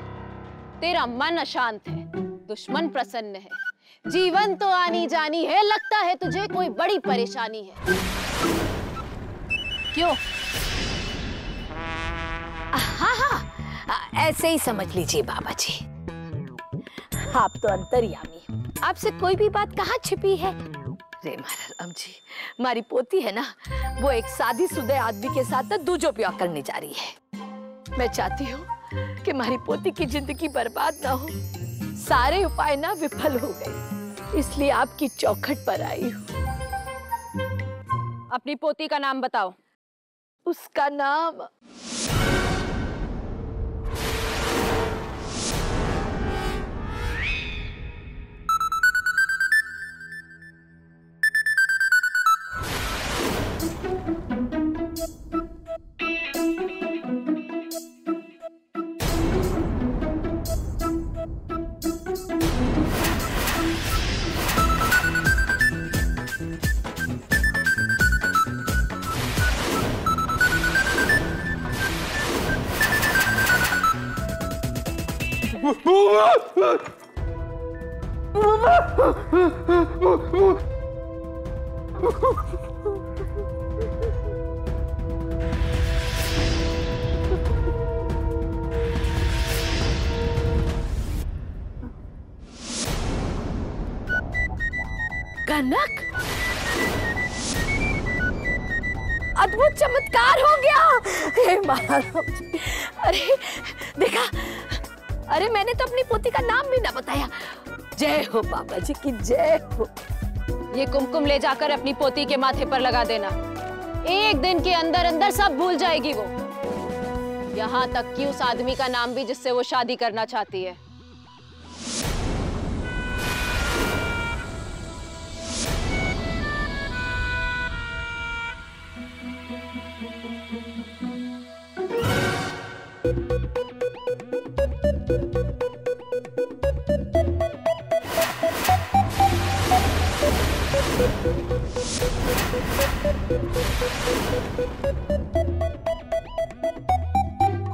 तेरा मन अशांत है, दुश्मन प्रसन्न है, जीवन तो आनी जानी है, लगता है तुझे कोई बड़ी परेशानी है। क्यों? हाँ हाँ, ऐसे ही समझ लीजिए बाबा जी। आप तो अंतर्यामी हो, आपसे कोई भी बात कहाँ छिपी है। रे महाराज जी, हमारी पोती है ना, वो एक शादीशुदा आदमी के साथ दूजो ब्याह करने जा रही है। मैं चाहती हूँ कि हमारी पोती की जिंदगी बर्बाद ना हो। सारे उपाय ना विफल हो गए, इसलिए आपकी चौखट पर आई हूँ। अपनी पोती का नाम बताओ। उसका नाम कनक। अद्भुत चमत्कार हो गया। हे महाराज, अरे देखा, अरे मैंने तो अपनी पोती का नाम भी ना बताया। जय हो बाबा जी की जय हो। ये कुमकुम ले जाकर अपनी पोती के माथे पर लगा देना। एक दिन के अंदर अंदर सब भूल जाएगी वो, यहाँ तक कि उस आदमी का नाम भी जिससे वो शादी करना चाहती है।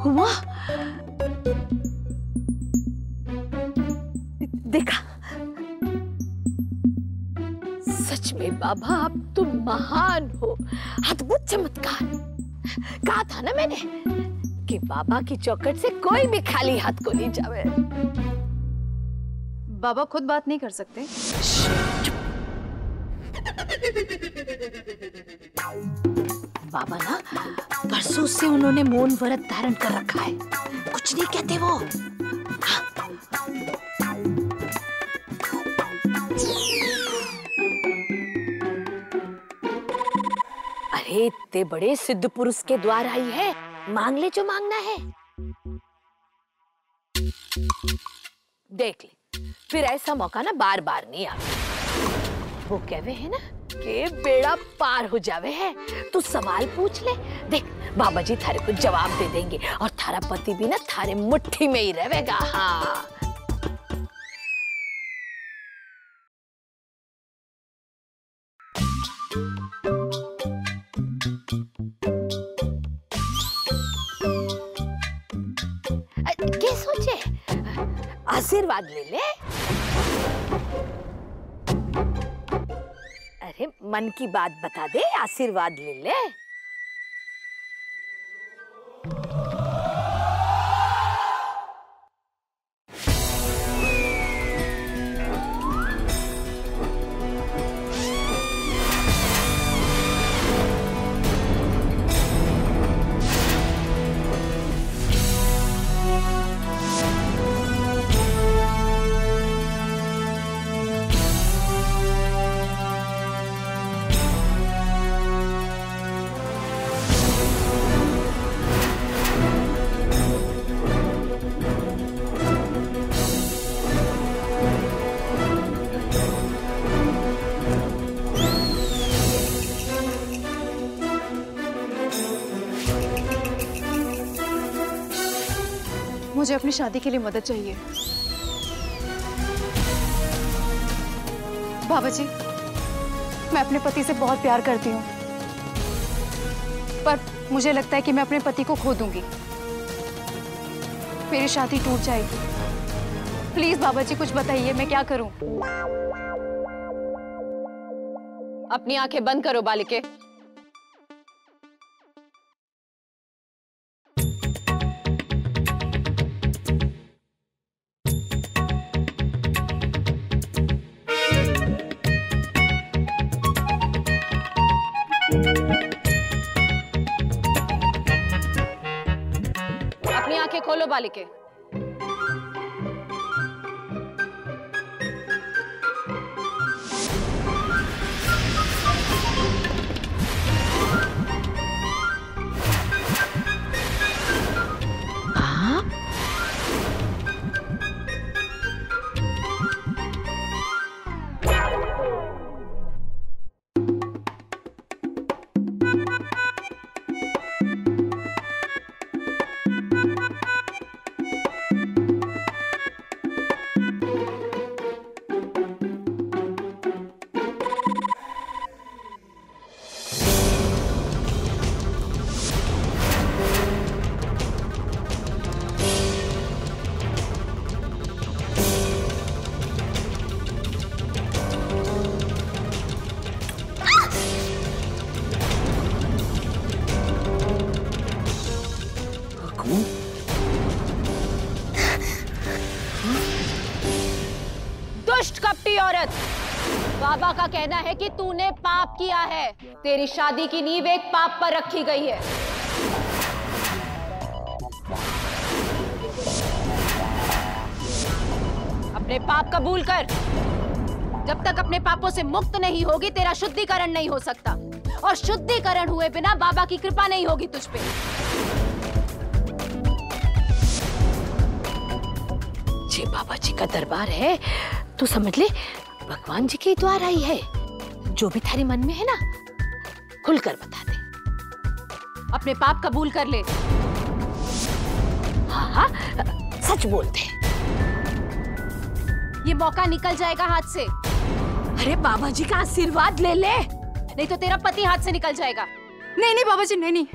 हुआ? देखा, सच में बाबा आप तो महान हो। अद्भुत चमत्कार। कहा था ना मैंने कि बाबा की चौखट से कोई भी खाली हाथ को नहीं जावे। बाबा खुद बात नहीं कर सकते। बाबा ना, परसों से उन्होंने मौन व्रत धारण कर रखा है, कुछ नहीं कहते वो। अरे इतने बड़े सिद्ध पुरुष के द्वार आई है, मांग ले जो मांगना है। देख ले, फिर ऐसा मौका ना बार बार नहीं आता। वो कहवे है ना कि बेड़ा पार हो जावे है। तू सवाल पूछ ले, देख बाबा जी थारे को जवाब दे देंगे और थारा पति भी ना थारे मुट्ठी में ही रहेगा। हाँ, क्या सोचे? आशीर्वाद ले ले। अरे मन की बात बता दे, आशीर्वाद ले ले। मुझे अपनी शादी के लिए मदद चाहिए। बाबा जी, मैं अपने पति से बहुत प्यार करती हूँ, पर मुझे लगता है कि मैं अपने पति को खो दूंगी। मेरी शादी टूट जाएगी। प्लीज बाबा जी कुछ बताइए, मैं क्या करूं? अपनी आंखें बंद करो बालिके। अपनी आंखें खोलो बालिके। दुष्ट कपटी औरत, बाबा का कहना है कि तूने पाप किया है। तेरी शादी की नींव एक पाप पर रखी गई है। अपने पाप कबूल कर। जब तक अपने पापों से मुक्त नहीं होगी तेरा शुद्धिकरण नहीं हो सकता, और शुद्धिकरण हुए बिना बाबा की कृपा नहीं होगी तुझ पे। ये बाबा जी का दरबार है, तू समझ ले भगवान जी के द्वार आई है। जो भी थारे मन में है ना, खुलकर बता दे। अपने पाप कबूल कर ले। हाँ हाँ, सच बोलते। ये मौका निकल जाएगा हाथ से। अरे बाबा जी का आशीर्वाद ले ले, नहीं तो तेरा पति हाथ से निकल जाएगा। नहीं नहीं बाबा जी, नहीं नहीं,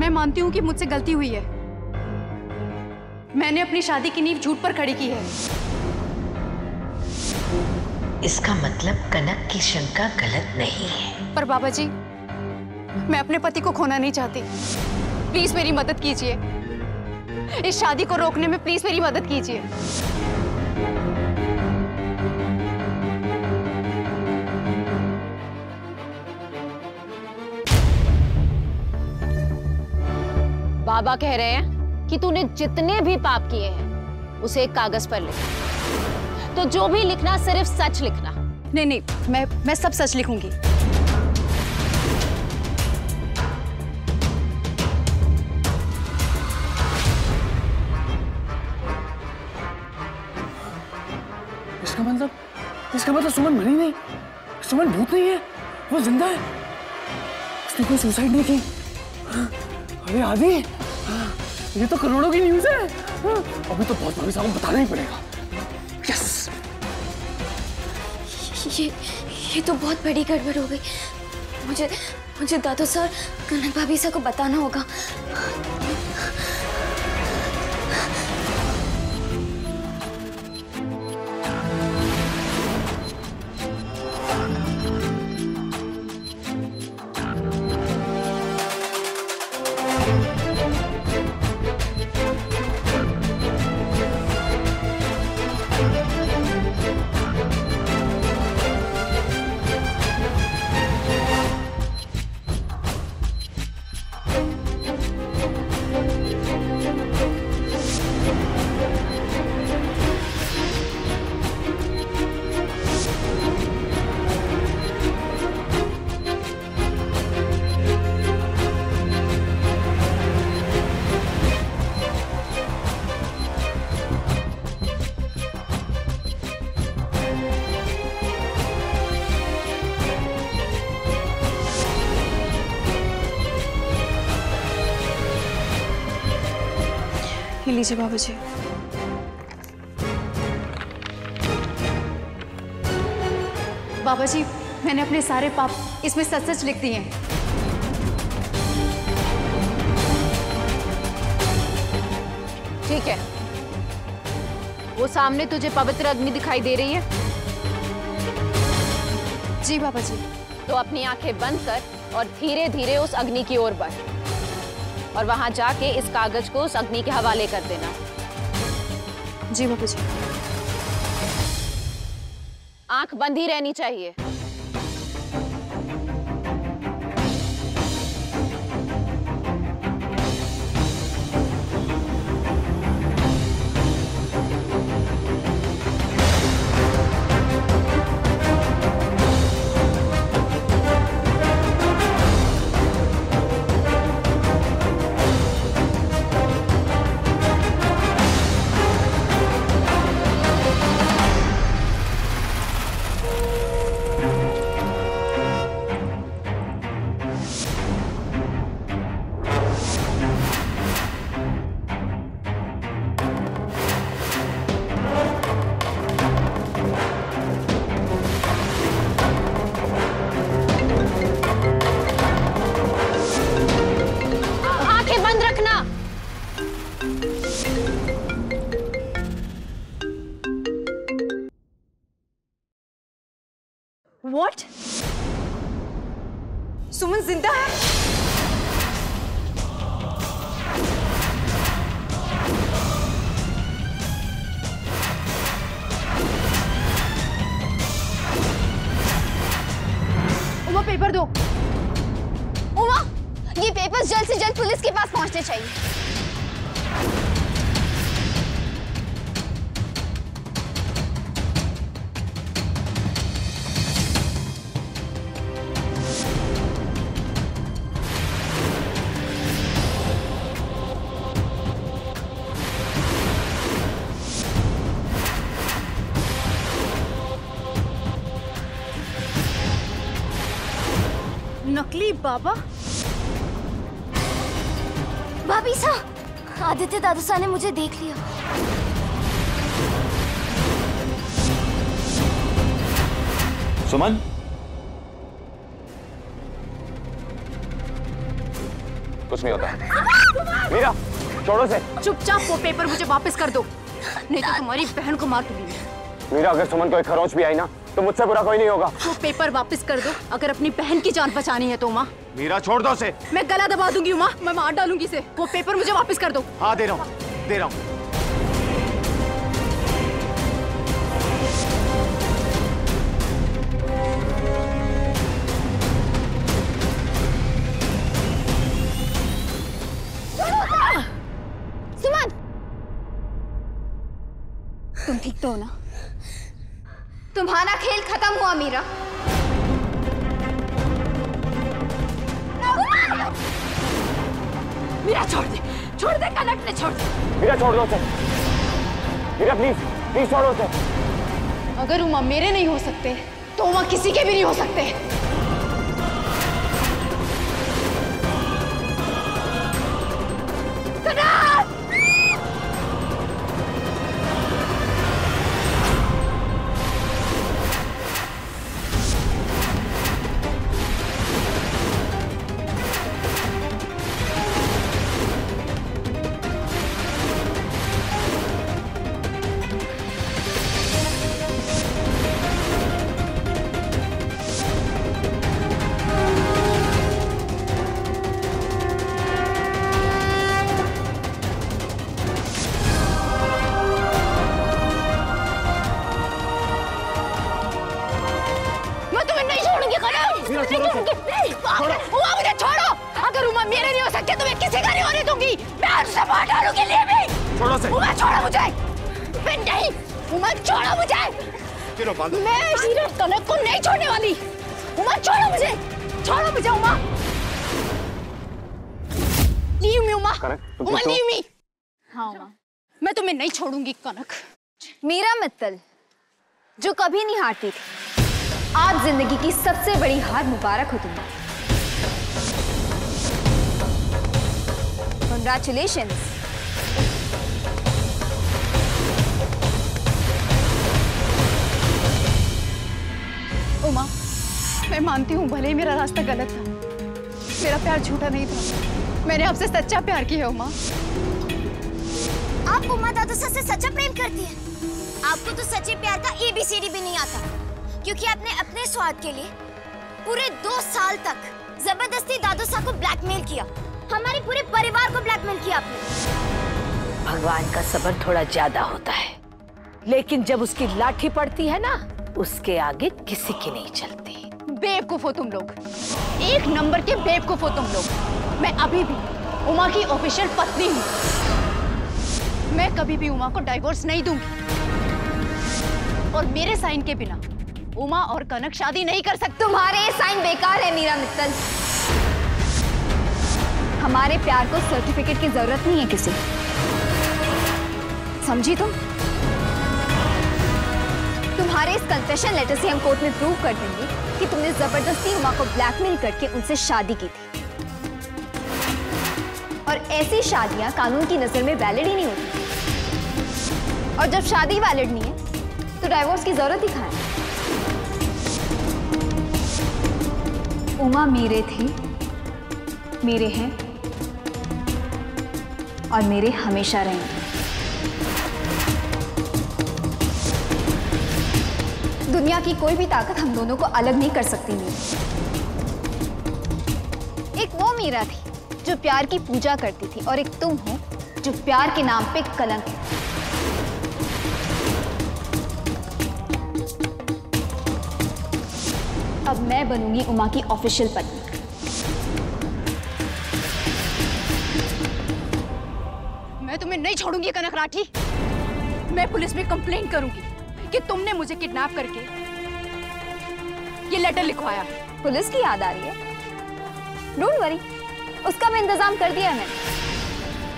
मैं मानती हूँ कि मुझसे गलती हुई है। मैंने अपनी शादी की नींव झूठ पर खड़ी की है। इसका मतलब कनक की शंका गलत नहीं है। पर बाबा जी, मैं अपने पति को खोना नहीं चाहती। प्लीज मेरी मदद कीजिए। इस शादी को रोकने में प्लीज मेरी मदद कीजिए। बाबा कह रहे हैं कि तूने जितने भी पाप किए हैं उसे एक कागज पर लिख। तो जो भी लिखना सिर्फ सच लिखना। नहीं नहीं, मैं सब सच लिखूंगी। इसका मतलब सुमन मरी नहीं, सुमन भूत नहीं है, वो जिंदा है। उसने कोई सुसाइड नहीं की। अरे आदि, ये तो करोड़ों की न्यूज़ है। अभी तो बहुत भाभी साहब को बताना ही पड़ेगा। यस। ये तो बहुत बड़ी गड़बड़ हो गई। मुझे दादू सर, कनक भाभी सर को बताना होगा। ये लीजिए बाबा जी। बाबा जी, मैंने अपने सारे पाप इसमें सच सच लिख दिए हैं। ठीक है, वो सामने तुझे पवित्र अग्नि दिखाई दे रही है? जी बाबा जी। तो अपनी आंखें बंद कर और धीरे धीरे उस अग्नि की ओर बढ़, और वहां जाके इस कागज को उस अग्नि के हवाले कर देना। जी बाबा जी। आंख बंद ही रहनी चाहिए। What? सुमन जिंदा है? उमा पेपर दो। उमा, ये पेपर्स जल्द से जल्द पुलिस के पास पहुंचने चाहिए। नकली बाबा? भाभी सा, आदित्य दादू सा ने मुझे देख लिया। सुमन, कुछ नहीं होता। मीरा, छोड़ो से। चुपचाप वो पेपर मुझे वापस कर दो, नहीं तो तुम्हारी बहन को मार दूंगी। मीरा, अगर सुमन को एक खरोंच भी आई ना तो मुझसे बुरा कोई नहीं होगा। वो पेपर वापस कर दो अगर अपनी बहन की जान बचानी है तो। उमा, मीरा छोड़ दो उसे। मैं गला दबा दूंगी उमा, मैं मार डालूंगी इसे। वो पेपर मुझे वापस कर दो। हाँ दे रहा हूँ, दे रहा हूँ। सुमन, तुम ठीक तो हो ना? तुम्हारा खेल खत्म हुआ मीरा। मीरा छोड़ दे, कनक ने छोड़ दे। मीरा छोड़ दो उसे। मीरा प्लीज, प्लीज छोड़ो उसे। अगर उमा मेरे नहीं हो सकते तो उमा किसी के भी नहीं हो सकते। मुझे छोड़ो। अगर उमा मेरे नहीं हो सकते तो मैं किसी का नहीं होने दूंगी। मैं उससे मार डालूंगी। छोड़ो से। उमा छोड़ो मुझे। मैं नहीं, उमा छोड़ो मुझे। मैं हीरा कनक को नहीं छोड़ने वाली। उमा छोड़ो मुझे, छोड़ो मुझे। Uma leave me. Uma leave me. हाँ उमा, मैं तुम्हें नहीं छोड़ूंगी कनक। मीरा मित्तल, जो कभी नहीं हारती थी, आज जिंदगी की सबसे बड़ी हार मुबारक हो तुम्हें। Congratulations. मानती हूँ भले ही मेरा रास्ता गलत था, मेरा प्यार झूठा नहीं था। मैंने आपसे सच्चा प्यार किया उमा। आप उमा दादोसा से सच्चा प्रेम करती हैं? आपको तो सच्चे प्यार का ABCD भी नहीं आता, क्योंकि आपने अपने स्वाद के लिए पूरे 2 साल तक जबरदस्ती दादोसा को ब्लैकमेल किया। हमारे पूरे परिवार को ब्लैकमेल किया आपने। भगवान का सब्र थोड़ा ज्यादा होता है, लेकिन जब उसकी लाठी पड़ती है ना, उसके आगे किसी की नहीं चलती। बेवकूफ हो तुम लोग, 1 नंबर के बेवकूफ हो तुम लोग। मैं अभी भी उमा की ऑफिशियल पत्नी हूँ। मैं कभी भी उमा को डाइवोर्स नहीं दूंगी, और मेरे साइन के बिना उमा और कनक शादी नहीं कर सकते। तुम्हारे साइन बेकार है मीरा मित्तल। हमारे प्यार को सर्टिफिकेट की जरूरत नहीं है किसी, समझी तुम? तुम्हारे इस कन्फेशन लेटर से हम कोर्ट में प्रूव कर देंगे कि तुमने जबरदस्ती उमा को ब्लैकमेल करके उनसे शादी की थी, और ऐसी शादियां कानून की नजर में वैलिड ही नहीं होती। और जब शादी वैलिड नहीं है तो डाइवोर्स की जरूरत ही कहाँ है? उमा मेरे थे, मेरे हैं और मेरे हमेशा रहेंगे। दुनिया की कोई भी ताकत हम दोनों को अलग नहीं कर सकती मीरा। एक वो मीरा थी जो प्यार की पूजा करती थी, और एक तुम हो जो प्यार के नाम पे कलंक है। अब मैं बनूंगी उमा की ऑफिशियल पत्नी। मैं तुम्हें नहीं छोड़ूंगी कनक राठी। मैं पुलिस में कंप्लेंट करूंगी कि तुमने मुझे किडनैप करके ये लेटर लिखवाया। पुलिस की याद आ रही है? डोंट वरी, उसका भी इंतजाम कर दिया है मैंने।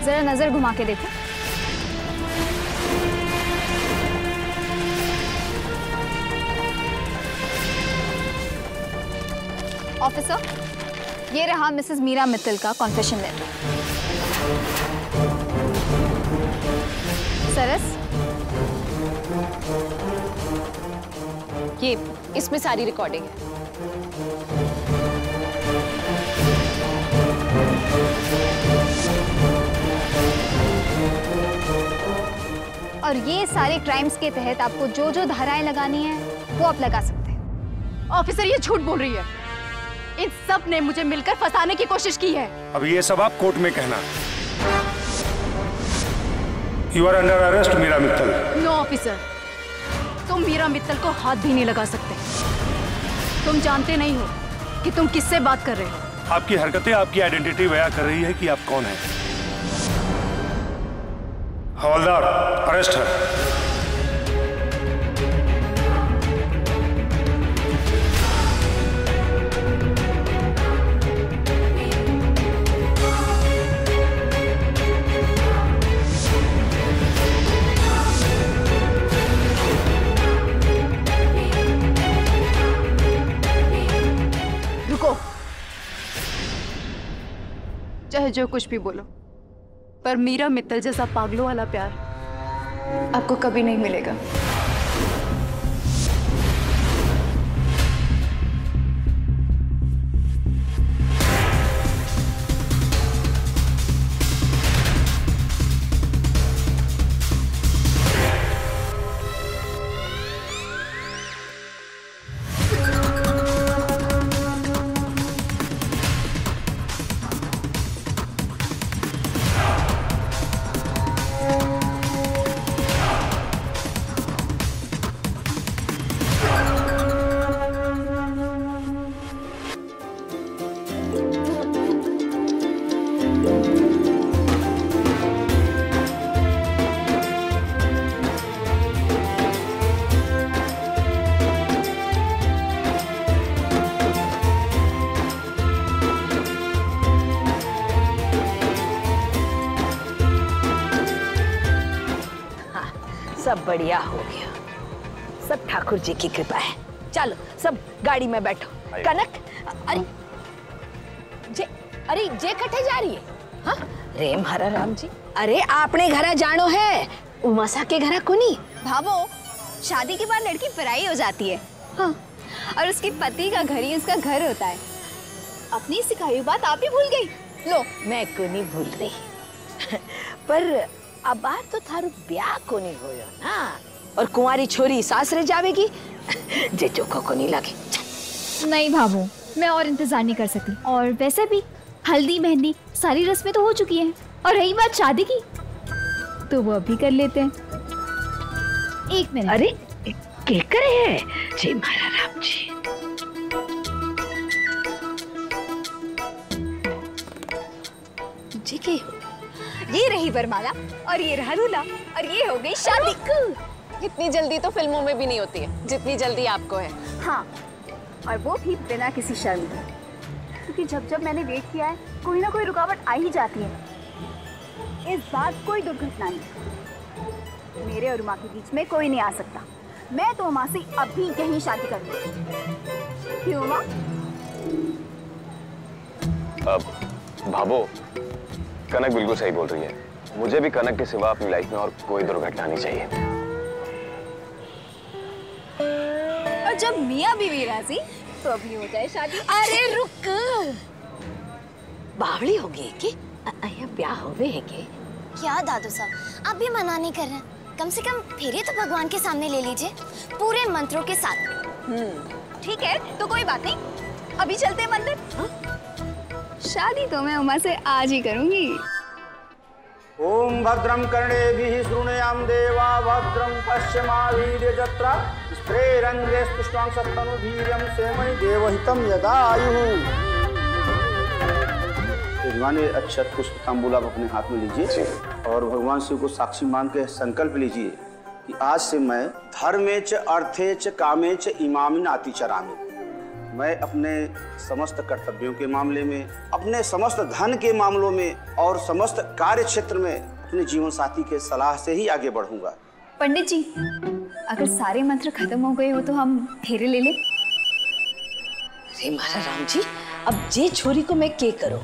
जरा नजर घुमा के देखो। ऑफिसर, ये रहा मिसेस मीरा मित्तल का कॉन्फेशन लेटर। सरस, ये इसमें सारी रिकॉर्डिंग है। और ये सारे क्राइम्स के तहत आपको जो जो धाराएं लगानी है वो आप लगा सकते हैं। ऑफिसर, ये झूठ बोल रही है। इन सब ने मुझे मिलकर फंसाने की कोशिश की है। अब ये सब आप कोर्ट में कहना। You are under arrest Meera Mittal. No officer, तुम मीरा मित्तल को हाथ भी नहीं लगा सकते। तुम जानते नहीं हो कि तुम किससे बात कर रहे हो। आपकी हरकतें आपकी आइडेंटिटी बयां कर रही है कि आप कौन हैं। हवलदार, अरेस्ट है। चाहे जो कुछ भी बोलो, पर मीरा मित्तल जैसा पागलों वाला प्यार आपको कभी नहीं मिलेगा। सब बढ़िया हो गया, सब ठाकुर जी की कृपा है। चलो सब गाड़ी में बैठो। कनक, अरे जे कटे जा रही है? हाँ रेम हरा राम जी, अरे आपने घरा जानो है, उमासा के घरा कोनी। भावो, शादी के बाद लड़की पराई हो जाती है। हाँ, और उसके पति का घर ही उसका घर होता है। अपनी सिखाई हुई बात आप ही भूल गई। लो, मैं को नहीं भूल रही पर अब बार तो थारू ब्याह को नहीं होयो ना, और कुंवारी छोरी सासरे जावेगी जे चोखो को नहीं लगे। नहीं भाभू, मैं और इंतजार नहीं कर सकती। और वैसे भी हल्दी मेहंदी सारी रस्में तो हो चुकी हैं, और रही बात शादी की तो वो अभी कर लेते हैं। एक मिनट। अरे क्या करे है जय महाराज राम जी। जी के ये रही वरमाला और ये रहा दूल्हा और ये हो गई शादी। इतनी जल्दी तो फिल्मों में भी नहीं होती है जितनी जल्दी आपको है। हाँ, और वो भी बिना किसी शर्म के, क्योंकि जब जब मैंने वेट किया है कोई ना कोई रुकावट आ ही जाती है। इस बार कोई दुर्घटना नहीं, मेरे और उमा के बीच में कोई नहीं आ सकता। मैं तो उमा से अभी यहीं शादी करूंगी। क्यों उमा? अब भाभो, कनक बिल्कुल सही बोल रही है। मुझे भी कनक के सिवा अपनी लाइफ में और कोई दुर्घटना नहीं चाहिए। और जब मियाँ बीवी राजी तो अभी हो जाए शादी। अरे रुक, बावड़ी होगी कि अया ब्याह होवे है के? क्या दादू साहब, आप भी मना नहीं कर रहे हैं? कम से कम फेरे तो भगवान के सामने ले लीजिए, पूरे मंत्रों के साथ। ठीक है, तो कोई बात नहीं, अभी चलते हैं मंदिर। हाँ? शादी तो मैं उमा से आज ही करूंगी। ओम भद्रम कर्णेभिः शृणुयाम देवा भद्रम पश्चिमाभिर्यजत्रा स्प्रेरंगे स्पुष्टां सत्तनुधीर्यं सेमहि देवहितं यदायुः। यजमान, ये अक्षत पुष्प तांबूल आप अपने हाथ में लीजिए और भगवान शिव को साक्षी मान के संकल्प लीजिए कि आज से मैं धर्मे च अर्थे च कामे च इमामि नाति चरामि। मैं अपने समस्त कर्तव्यों के मामले में, अपने समस्त धन के मामलों में और समस्त कार्य क्षेत्र में अपने जीवन साथी के सलाह से ही आगे बढ़ूंगा। पंडित जी, अगर सारे मंत्र खत्म हो गए हो तो हम फेरे ले लें। अरे महाराज राम जी, अब जे छोरी को मैं क्या करूं?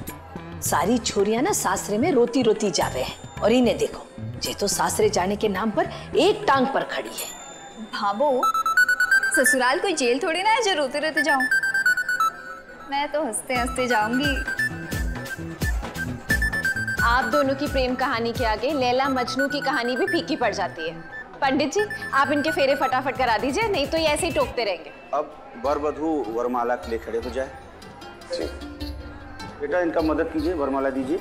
सारी छोरियां ना सासरे में रोती रोती जावे हैं, और इन्हें देखो, जे तो सासरे जाने के नाम पर एक टांग पर खड़ी है। भाभो, ससुराल कोई जेल थोड़ी ना है जो रोते रोते जाऊं। मैं तो हंसते हंसते जाऊंगी। आप दोनों की प्रेम कहानी के आगे लैला मजनू की कहानी भी फीकी पड़ जाती है। पंडित जी, आप इनके फेरे फटाफट करा दीजिए, नहीं तो ये ऐसे ही टोकते रहेंगे। अब वर वधू वरमाला के लिए खड़े हो जाए। बेटा, इनका मदद कीजिए, वरमाला दीजिए।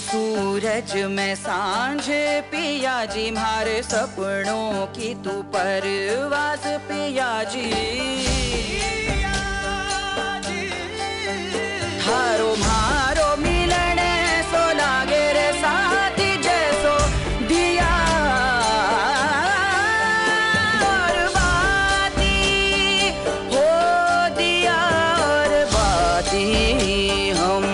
सूरज में सांझ पिया जी, मारे सपनों की तू परवास पिया जी। हारो मारो मिलन सो लागे रे साथी, जैसो दिया और बाती हो दिया और बाती हम।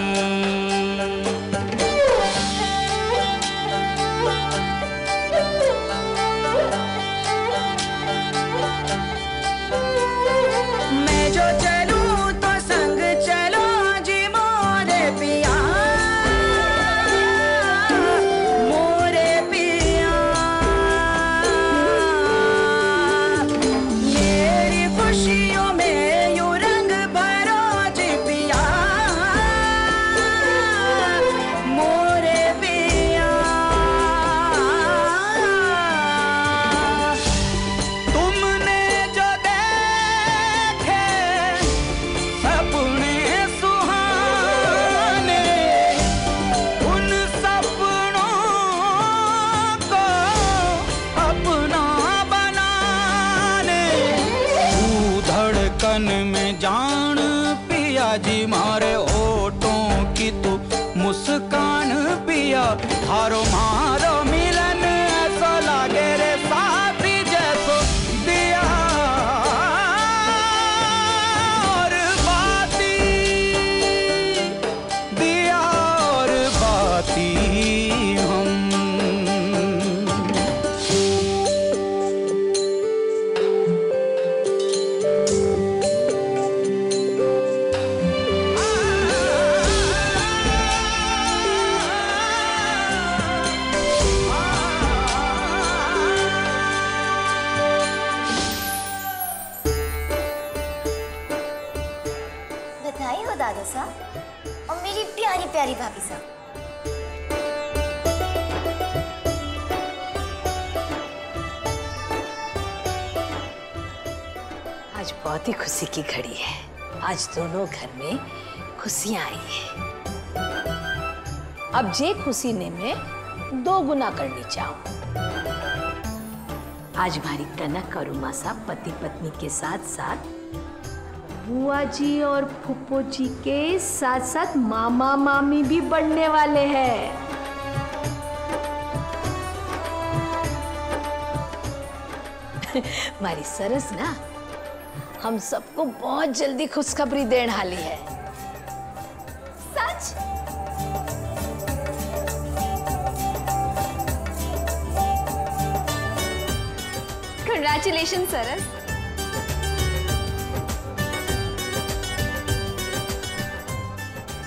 में जान पिया जी, मारे ओठों की तू मुस्कान पिया। हारो मारो मिलन ऐसा लागे रे साथी, जैसो दिया और बाती, दिया और बाती हम। प्यारी भाभी साहब। आज बहुत ही खुशी की घड़ी है। आज दोनों घर में खुशियां आई है। अब जे खुशी ने मैं 2 गुना करनी चाहूं। आज हमारी कनक और उमा साहब पति पत्नी के साथ साथ बुआ जी और फुप्पो जी के साथ साथ मामा मामी भी बढ़ने वाले हैं। हमारी सरस ना हम सबको बहुत जल्दी खुशखबरी देने वाली है। सच? कंग्रेचुलेशन सरस।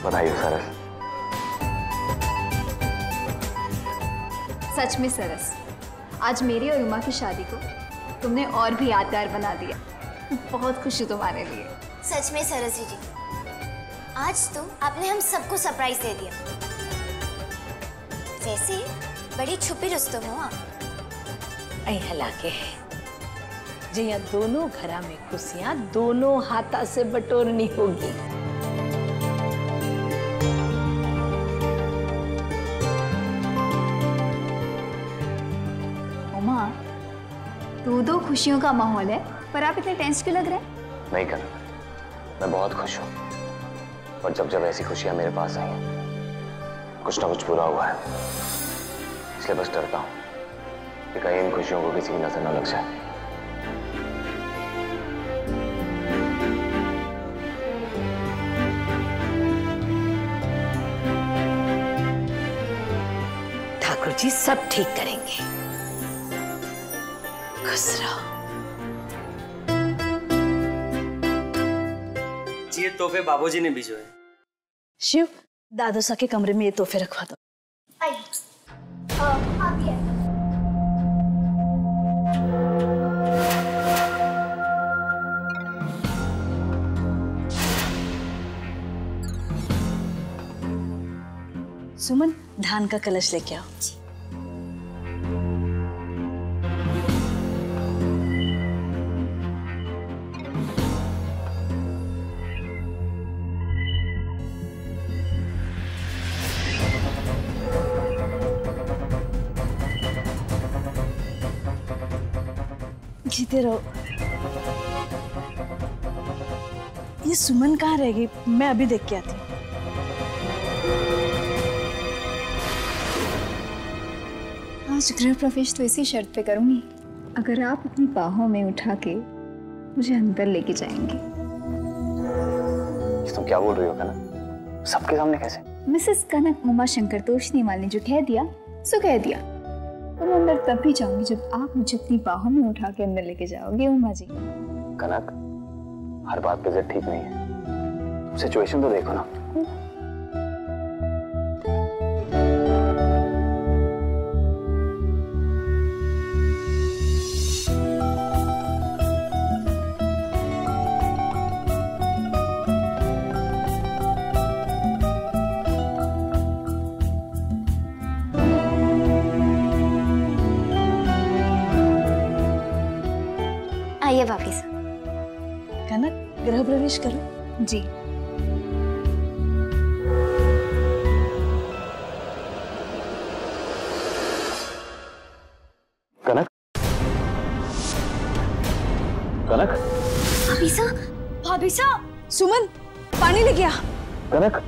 बधाई हो सरस। सच में सरस, आज मेरी और उमा की शादी को तुमने और भी यादगार बना दिया। बहुत खुशी तुम्हारे लिए। सच में सरस जी, आज तो आपने हम सबको सरप्राइज दे दिया। वैसे बड़ी छुपी रुस्तम हो आप। ऐ हलाके है जया दोनों घरा में खुशियां दोनों हाथा से बटोरनी होगी। उमा, दो खुशियों का माहौल है, पर आप इतने टेंस क्यों लग रहे हैं? नहीं करना, मैं बहुत खुश हूँ। और जब ऐसी खुशियां मेरे पास आई हैं, कुछ ना कुछ बुरा हुआ है। इसलिए बस डरता हूँ कि कहीं इन खुशियों को किसी की नजर न लग जाए। ठाकुर जी सब ठीक करेंगे। खुश रहो। ये तोहफे बाबूजी ने भिजवाए। शिव, दादू सा के कमरे में ये तोहफे रखवा दो। सुमन, धान का कलश लेके आओ। जीते रहो। ये सुमन कहाँ रह गई? मैं अभी देख के आती हूँ। आज गृह प्रवेश तो इसी शर्त पे करूंगी, अगर आप अपनी बाहों में उठा के मुझे अंदर लेके जाएंगे। तुम क्या बोल रही हो कनक? सबके सामने कैसे? मिसेस कनक उमा शंकर तोषनीवाल ने जो कह दिया सो कह दिया। तो मैं अंदर तब भी जाऊंगी जब आप मुझे अपनी बाहों में उठा के अंदर लेके जाओगे उमा जी। कनक, हर बात पे जिद ठीक नहीं है। सिचुएशन तो देखो ना। आइए वापिस। कनक, गृह प्रवेश करो। जी। कनक, कनक, भाभी साहब, सुमन, पानी लेके आ। कनक,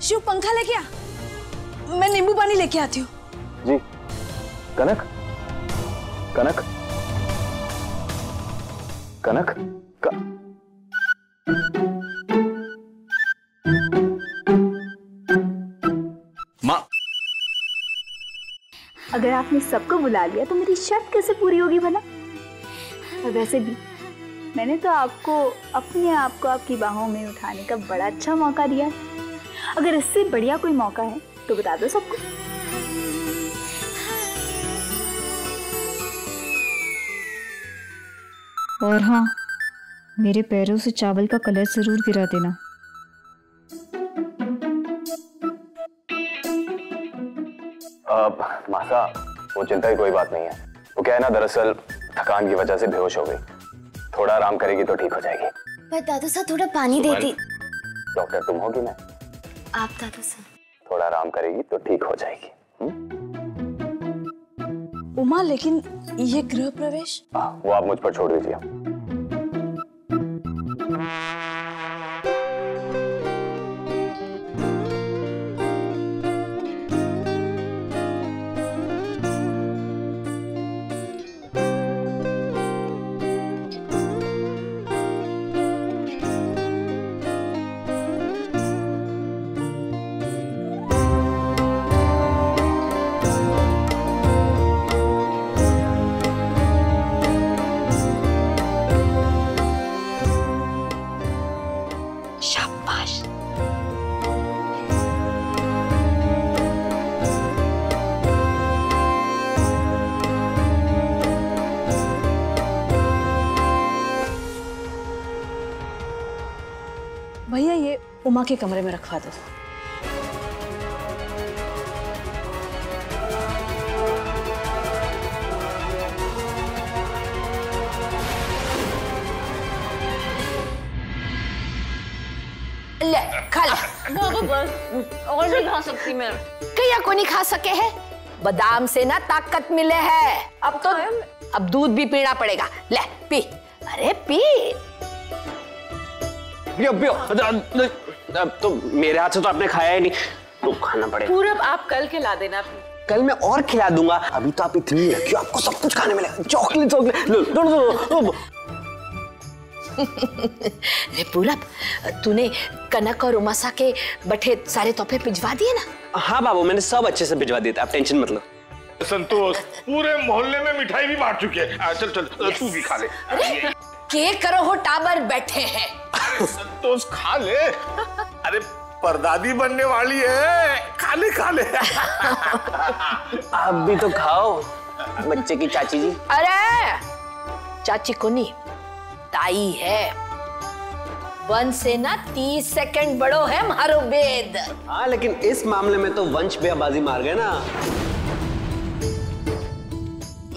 शिव, पंखा लेके आ। मैं नींबू पानी लेके आती हूँ। जी। कनक, कनक, कनक, माँ, अगर आपने सबको बुला लिया तो मेरी शर्त कैसे पूरी होगी भला? और वैसे भी मैंने तो आपको अपने आप को आपकी बाहों में उठाने का बड़ा अच्छा मौका दिया। अगर इससे बढ़िया कोई मौका है तो बता दो सबको। और हाँ, मेरे पैरों से चावल का कलर जरूर गिरा देना। मासा, वो चिंता की कोई बात नहीं है। वो क्या है ना, दरअसल थकान की वजह से बेहोश हो गई। थोड़ा आराम करेगी तो ठीक हो जाएगी। पर दादू साहब थोड़ा पानी देती। डॉक्टर तुम होगी ना? आप दादू साहब। थोड़ा आराम करेगी तो ठीक हो जाएगी। उमा, लेकिन ये गृह प्रवेश? वो आप मुझ पर छोड़ दीजिए। भैया, ये उमा के कमरे में रखवा दो। ले खा ले। बस और नहीं खा सकती मैं। कहिया को नहीं खा सके है? बादाम से ना ताकत मिले है। अब दूध भी पीना पड़ेगा। ले पी। अरे पी। पियो पियो। अब तो मेरे हाथ से तो आपने खाया ही नहीं, तो खाना पड़ेगा। पूरब आप कल खिला देना। कल मैं और खिला दूंगा। अभी तो आप इतनी रखियो, आपको सब कुछ खाने मिलेगा। चॉकलेट लो। रे पूरब, तूने कनक और उमासा के बठे सारे तोहफे भिजवा दिए ना? हाँ बाबू, मैंने सब अच्छे से भिजवा दिए थे, आप टेंशन मत लो। संतोष पूरे मोहल्ले में मिठाई भी बांट चुके हैं। चल चल तू भी खा ले। के करो हो टाबर बैठे हैं। संतोष खा ले। अरे परदादी बनने वाली है, खा ले खा ले। आप भी तो खाओ बच्चे की चाची जी। अरे चाची को नहीं, ताई है। वंश से ना 30 सेकंड बड़ो है मारो वेद। हाँ, लेकिन इस मामले में तो वंश बेबाजी मार गए ना।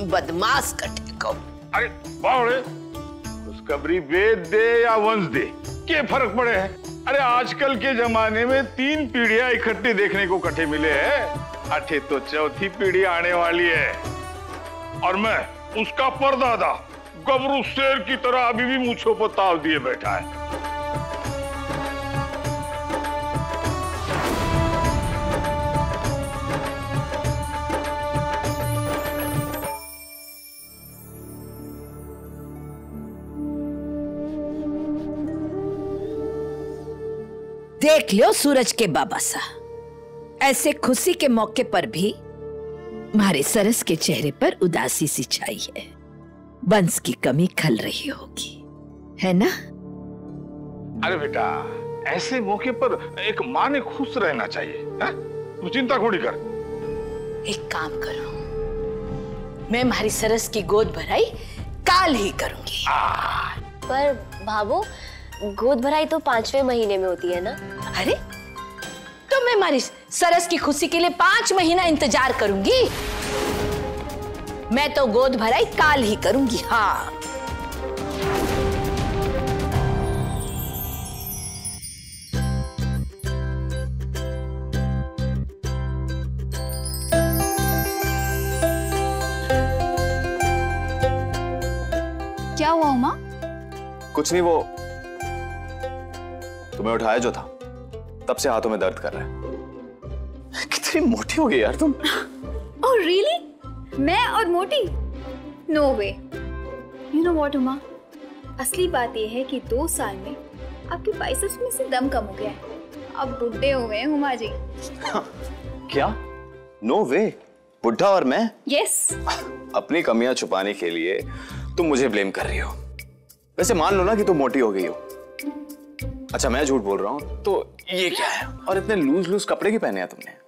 बदमाश कटे को। अरे बावड़े, खुशखबरी वेद दे या वंश दे, क्या फर्क पड़े है? अरे आजकल के जमाने में 3 पीढ़ियां इकट्ठी देखने को कट्ठे मिले हैं। अठे तो 4थी पीढ़ी आने वाली है, और मैं उसका परदादा गबरू शेर की तरह अभी भी मूंछों पर ताव दिए बैठा है। देख लो सूरज के बाबा सा, ऐसे खुशी के मौके पर भी हमारे सरस के चेहरे पर उदासी सी छाई है। वंश की कमी खल रही होगी, है ना? अरे बेटा, ऐसे मौके पर एक माँ ने खुश रहना चाहिए। तू चिंता खोड़ी कर। एक काम करो, मैं हमारी सरस की गोद भराई काल ही करूंगी। पर बाबू, गोद भराई तो 5वें महीने में होती है ना? अरे तो मैं हमारी सरस की खुशी के लिए 5 महीना इंतजार करूंगी। मैं तो गोद भराई काल ही करूंगी। हाँ, क्या हुआ उमा? कुछ नहीं, वो तुम्हें उठाया जो था तब से हाथों में दर्द कर रहा है। कितनी मोटी हो गई यार तुम। Oh really? मैं और मोटी? No way. You know what Uma, असली बात यह है कि 2 साल में आपके बाइसेप्स में से दम कम हो गया है। अब बुढ़े हो गए हैं उमा जी। क्या? नो वे, बुढ़ा और मैं? यस। अपनी कमियां छुपाने के लिए तुम मुझे ब्लेम कर रही हो। वैसे मान लो ना कि तुम मोटी हो गई हो। अच्छा, मैं झूठ बोल रहा हूं तो ये क्या है? और इतने लूज लूज कपड़े क्यों पहने हैं तुमने?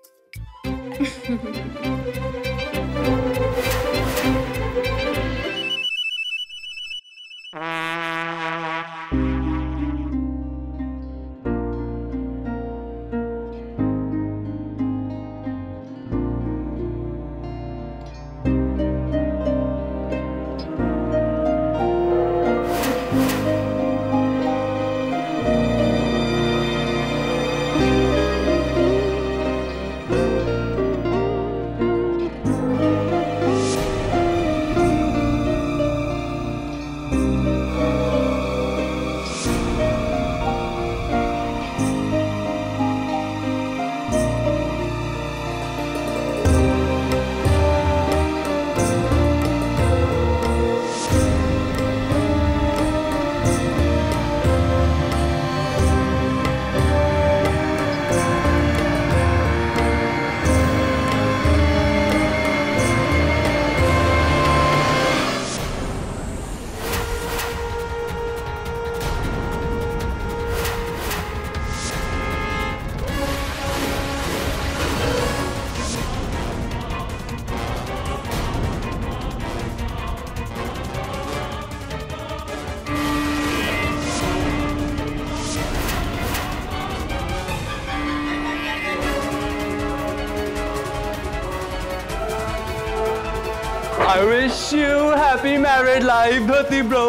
I wish you happy married life, dhoti bro.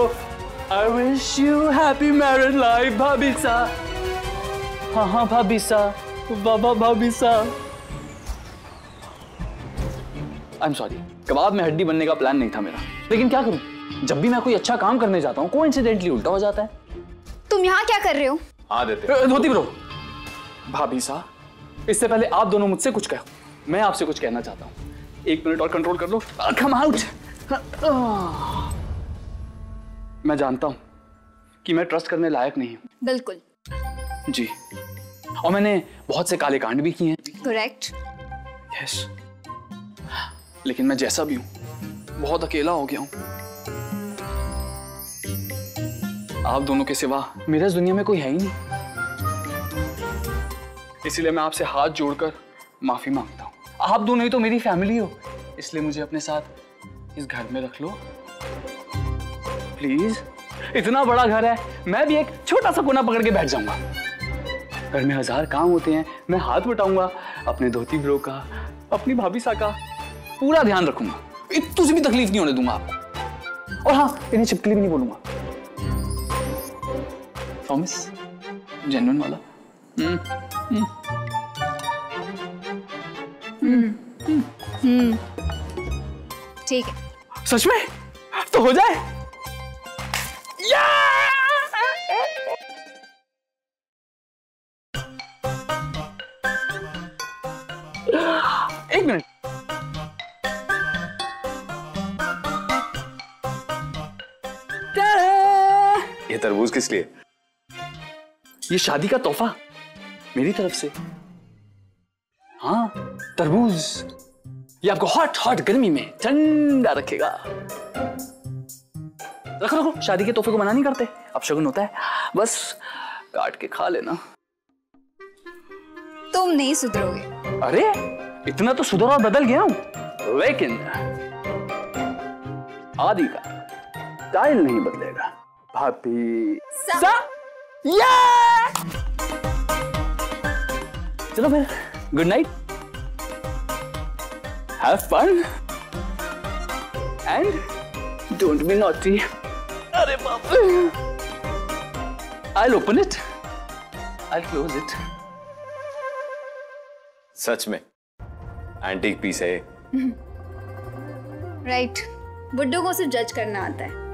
I wish you happy married life, भाभी सा. हाँ हाँ भाभी सा, बाबा भाभी सा. I'm sorry, कबाब में हड्डी बनने का प्लान नहीं था मेरा. लेकिन क्या करूं? जब भी मैं कोई अच्छा काम करने जाता हूँ, कोइंसिडेंटली उल्टा हो जाता है. तुम यहाँ क्या कर रहे हो? आदित्य. धोती ब्रो. भाभी सा, इससे पहले आप दोनों मुझसे कुछ कहो. मैं आपसे कुछ कहना चाहता हूँ. 1 मिनट और कंट्रोल कर लो. Come out. मैं जानता हूँ कि मैं ट्रस्ट करने लायक नहीं हूँ. बिल्कुल. जी. और मैंने बहुत से काले कांड भी किए हैं. करेक्ट. यस. लेकिन मैं जैसा भी हूँ, बहुत अकेला हो गया हूँ. आप दोनों के सिवा मेरे इस दुनिया में कोई है ही नहीं. इसीलिए मैं आपसे हाथ जोड़कर माफी मांगता हूँ. आप दोनों ही तो मेरी फैमिली हो, इसलिए मुझे अपने साथ इस घर में रख लो प्लीज. इतना बड़ा घर है, मैं भी एक छोटा सा कोना पकड़ के बैठ जाऊंगा. घर में 1000 काम होते हैं, मैं हाथ बटाऊंगा. अपने धोती ब्रो का, अपनी भाभी सा का पूरा ध्यान रखूंगा. इतनी सी भी तकलीफ नहीं होने दूंगा आपको. और हाँ, इन्हें छिपकली भी नहीं बोलूंगा. प्रॉमिस, जेन्युइन वाला. ठीक है. सच में? तो हो जाए. एक मिनट. ये तरबूज किस लिए? ये शादी का तोहफा मेरी तरफ से. हाँ, तरबूज. ये आपको हॉट हॉट गर्मी में ठंडा रखेगा. रखो रखो. शादी के तोहफे को मना नहीं करते. अब शगुन होता है, बस काट के खा लेना. तुम नहीं सुधरोगे. अरे इतना तो सुधर और बदल गया हूं, लेकिन आदि का स्टाइल नहीं बदलेगा. भाभी सा. चलो फिर, good night. Have fun and don't be naughty. अरे बाप रे. I'll open it. I'll close it. सच में एंटीक पीस है. राइट. बुड्ढों को सिर्फ जज करना आता है.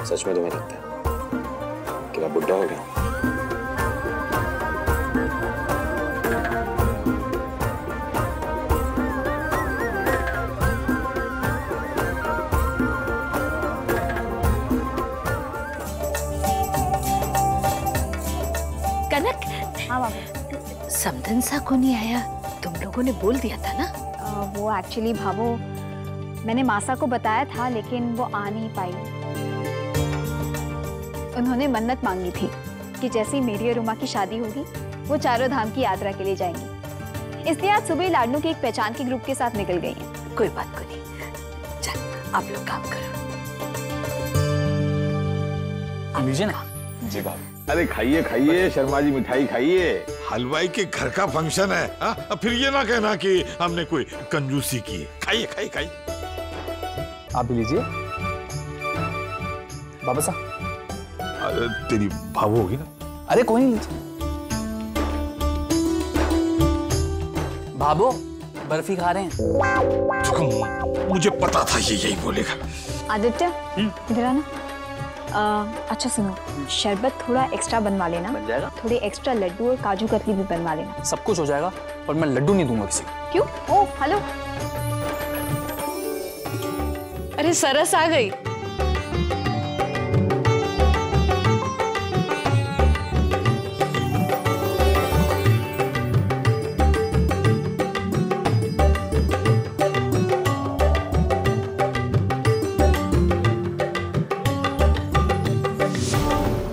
सच में तुम्हें लगता है कि मैं बुढ़ा हो गया? कनक. हाँ बाबू. समधन सा को नहीं आया, तुम लोगों ने बोल दिया था ना? वो एक्चुअली भावो, मैंने मासा को बताया था, लेकिन वो आ नहीं पाई. उन्होंने मन्नत मांगी थी कि जैसे ही मेरी और उमा की शादी होगी, वो चारों धाम की यात्रा के लिए जाएंगी. इसलिए आज सुबह लाडनू की एक पहचान के ग्रुप के साथ निकल गई हैं. कोई बात को नहीं. चल, आप लोग काम करो. लीजिए ना. जी बाबू. अरे खाइए खाइए शर्मा जी, मिठाई खाइए. हलवाई के घर का फंक्शन है. अब फिर ये ना कहना कि हमने कोई कंजूसी की. खाइए खाइए खाइए. आप भी लीजिए. बाबा साहब. तेरी भावो होगी ना. अरे कोई नहीं, लीजिए. बाबू बर्फी खा रहे हैं. मुझे पता था ये यही बोलेगा. आदित्य, इधर आना. अच्छा सुनो, शरबत थोड़ा एक्स्ट्रा बनवा लेना. बन जाएगा. थोड़े एक्स्ट्रा लड्डू और काजू कतली भी बनवा लेना. सब कुछ हो जाएगा, पर मैं लड्डू नहीं दूंगा किसी को. क्यों? Oh hello. अरे सरस आ गई.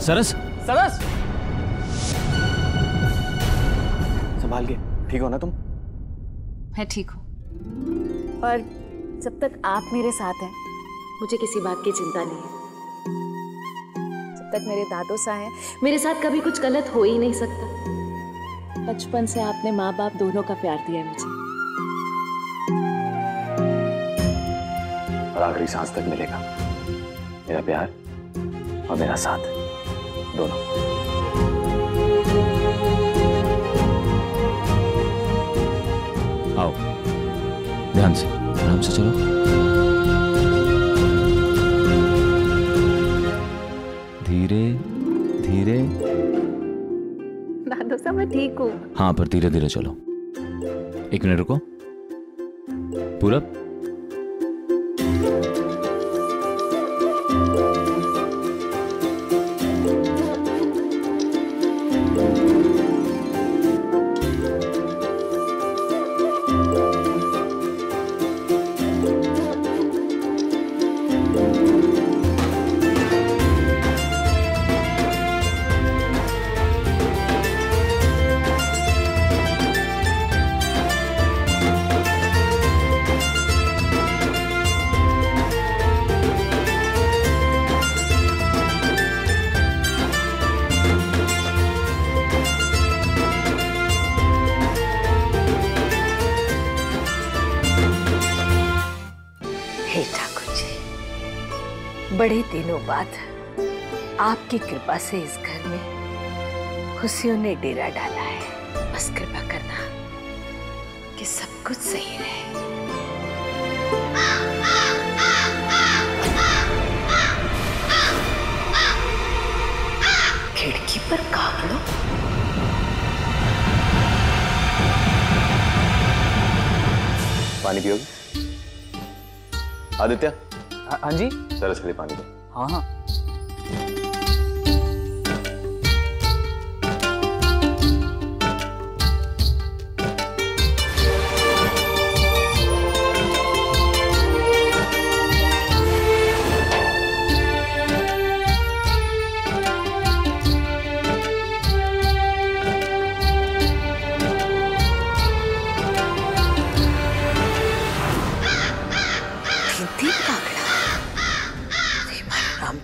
सरस. सरस, संभाल के. ठीक हो ना तुम? मैं ठीक हूँ. पर जब तक आप मेरे साथ हैं, मुझे किसी बात की चिंता नहीं है. जब तक मेरे दादो सा हैं, मेरे साथ कभी कुछ गलत हो ही नहीं सकता। बचपन से आपने माँ बाप दोनों का प्यार दिया है मुझे। और आखिरी सांस तक मिलेगा मेरा प्यार और मेरा साथ, दोनों। आओ, ध्यान से, आराम से चलो। धीरे धीरे। दादो सा मैं ठीक हूँ। हाँ, पर धीरे धीरे चलो। 1 मिनट रुको। पूरब, बड़े दिनों बाद आपकी कृपा से इस घर में खुशियों ने डेरा डाला है। बस कृपा करना कि सब कुछ सही रहे। खिड़की पर कागड़ो। पानी पियोगे? आदित्य। हाँ जी। सरस के लिए पानी दो। हाँ हाँ।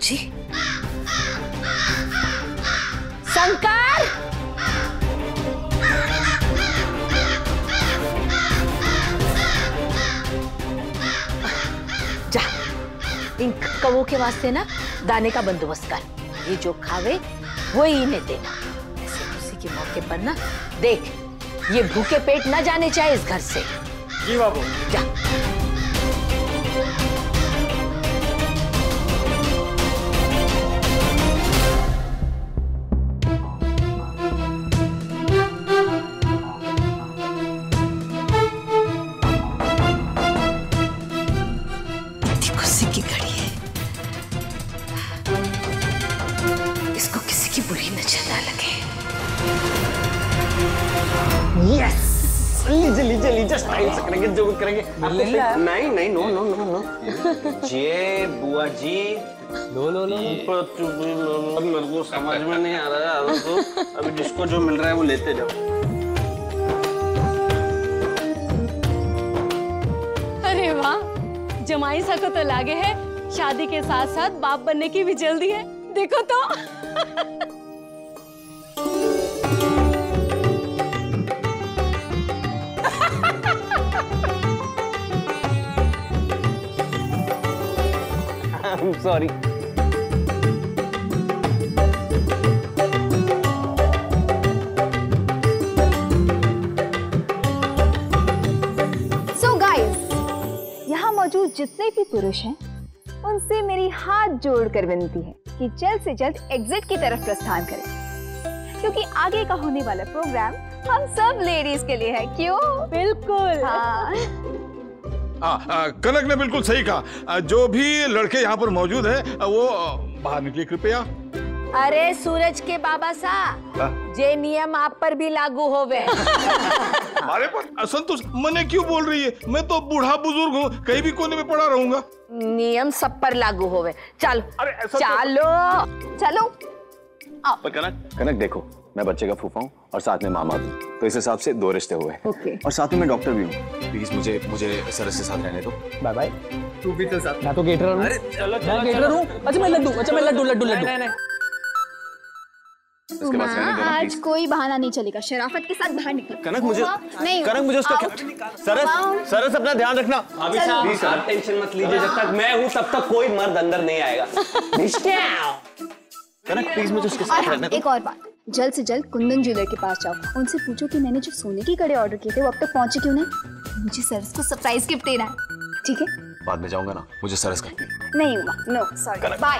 जी शंकर, जा इन कौओं के वास्ते ना दाने का बंदोबस्त कर। ये जो खावे वो ही इन्हें देना। ऐसे खुशी के मौके पर ना देख, ये भूखे पेट ना जाने चाहे इस घर से। जी बाबू। जा। लीजिए स्टाइल से करेंगे, जो करेंगे। नहीं नहीं, नो नो नो नो। ये बुआ जी, लो मेरे को समझ में नहीं आ रहा है। तो अभी जिसको जो मिल रहा है वो लेते जाओ। अरे वाह, जमाई सा को तो लागे है शादी के साथ साथ बाप बनने की भी जल्दी है। देखो तो। सॉरी। सो गाइस, यहाँ मौजूद जितने भी पुरुष हैं उनसे मेरी हाथ जोड़कर विनती है कि जल्द से जल्द एग्जिट की तरफ प्रस्थान करें, क्योंकि आगे का होने वाला प्रोग्राम हम सब लेडीज के लिए है। क्यों? बिल्कुल। हाँ। कनक ने बिल्कुल सही कहा। जो भी लड़के यहाँ पर मौजूद हैं वो बाहर निकलिए कृपया। अरे सूरज के बाबा सा, जे नियम आप पर भी लागू होवे। हमारे पर असंतोष मने क्यों बोल रही है? मैं तो बूढ़ा बुजुर्ग हूँ, कहीं भी कोने में पड़ा रहूंगा। नियम सब पर लागू होवे। चल चलो चलो। पर कनक देखो, मैं बच्चे का फूफा हूँ और साथ में मामा भी, तो इस हिसाब से 2 रिश्ते हुए हैं। और साथ में मैं डॉक्टर भी हूँ। प्लीज मुझे सरस के साथ रहने दो। Bye bye. तू भी चल साथ। मैं तो केटरर हूँ। अरे चलो मैं केटरर हूँ। अच्छा मैं लड्डू। नहीं। इसके पास रहने देना आज प्लीज। कोई बहाना नहीं चलेगा, शराफत के साथ बाहर निकलो। कनक मुझे नहीं, कनक मुझे उसका सरस अपना ध्यान रखना। अभी साहब आप टेंशन मत लीजिए, जब तक मैं हूँ तब तक कोई मर्द अंदर नहीं आएगा। कनक प्लीज मुझे उसके साथ रहने दो। एक और बात, जल्द से जल्द कुंदन ज्वेलर के पास जाओ, उनसे पूछो कि मैंने जो सोने की कड़े ऑर्डर किए थे वो अब तक पहुंचे क्यों नहीं। मुझे सरस को सरप्राइज गिफ्ट देना है, ठीक है? बाद में जाऊंगा ना, मुझे सरस का नहीं हुआ, no sorry, bye.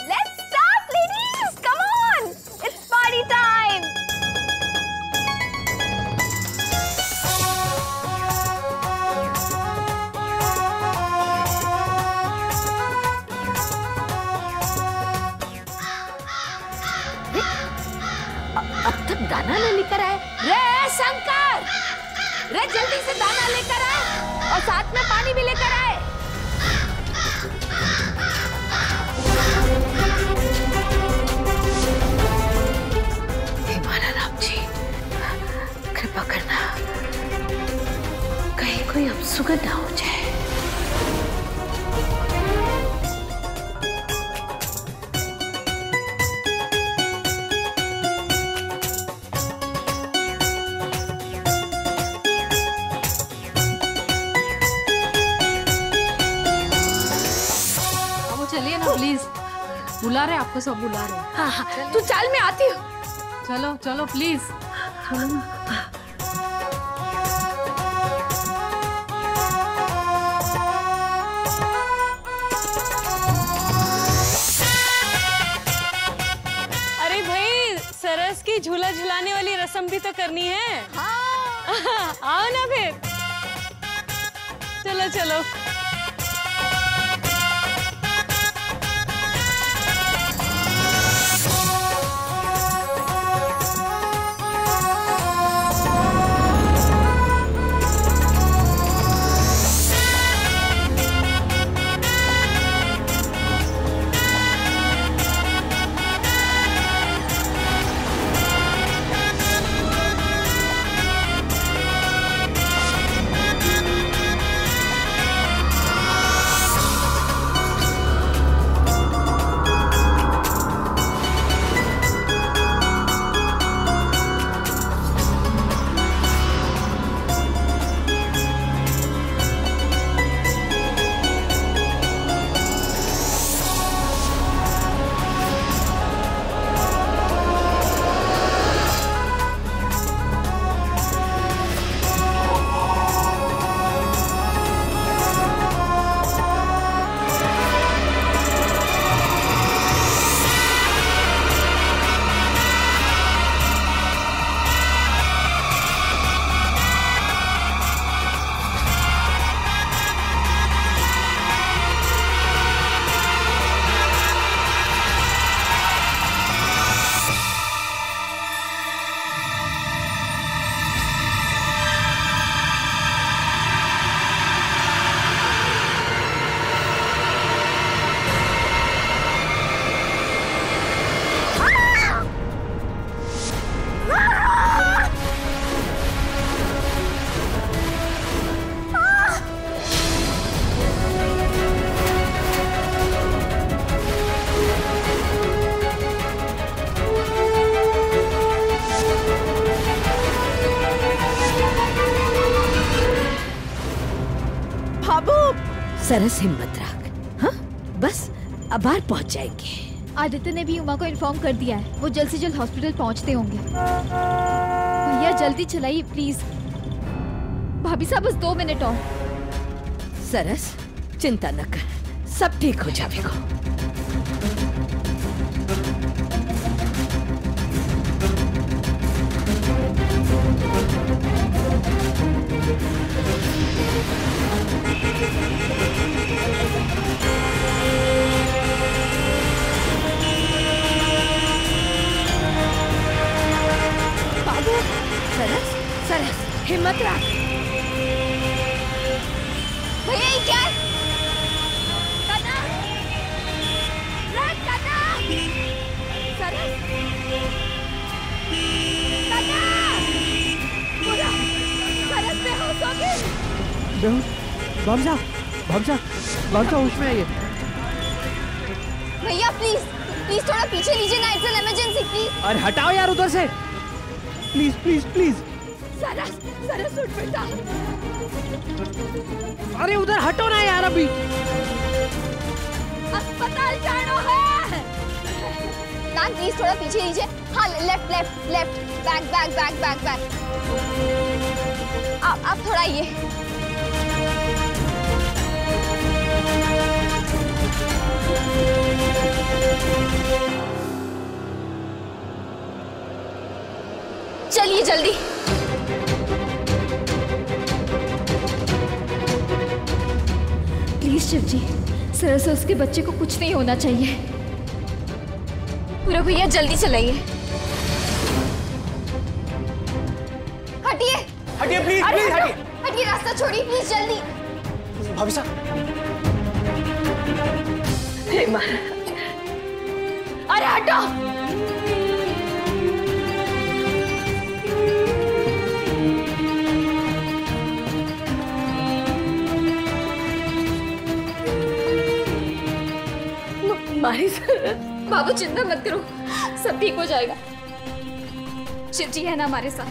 Let's start ladies, come on, it's party time. अब तक दाना न लेकर आए। रे शंकर, रे जल्दी से दाना लेकर आए और साथ में पानी भी लेकर आए। हे मारा राम जी, कृपा करना, कहीं कोई अपसुगन ना हो जाए। चलिए ना प्लीज, बुला रहे आपको, सब बुला रहे। हाँ हाँ, तू चाल में आती हो। चलो चलो प्लीज, चलो ना। अरे भाई, सरस की झूला झुलाने वाली रस्म भी तो करनी है। हाँ। आओ ना फिर, चलो चलो। सरस हिम्मत रख, हाँ बस अब बाहर पहुंच जाएंगे। आदित्य ने भी उमा को इन्फॉर्म कर दिया है, वो जल्द से जल्द हॉस्पिटल पहुंचते होंगे। भैया जल्दी चलाइए प्लीज। भाभी साहब बस 2 मिनट और। सरस चिंता न कर, सब ठीक हो जाएगा। बाबू, सरस सरस हिम्मत रख। भैया ये क्या है? कना, कना, सरस, कना, पूरा सरस बेहोश हो गई। भाग जा होश में आइए। भैया प्लीज प्लीज थोड़ा पीछे लीजिए ना, इट्स एन इमरजेंसी प्लीज। अरे हटाओ यार उधर से, प्लीज प्लीज प्लीज। सरस, सरस उठ बेटा। अरे उधर हटो ना यार, अभी अस्पताल जाना है। ना प्लीज थोड़ा पीछे लीजिए। हाँ left left left, back back back back back. आप थोड़ा ये। चलिए जल्दी। प्लीज शिव जी, सर से उसके बच्चे को कुछ नहीं होना चाहिए। पूरा भैया जल्दी चलाइए। हटिए हटिए प्लीज, अरे प्लीज हटो, हटिए। हटिए, रास्ता छोड़िए प्लीज जल्दी। भाभी साहब, हे महाराज, अरे हटो। मारी सरस। बाबू चिंता मत करो, सब ठीक हो जाएगा। शिव जी है ना हमारे साथ।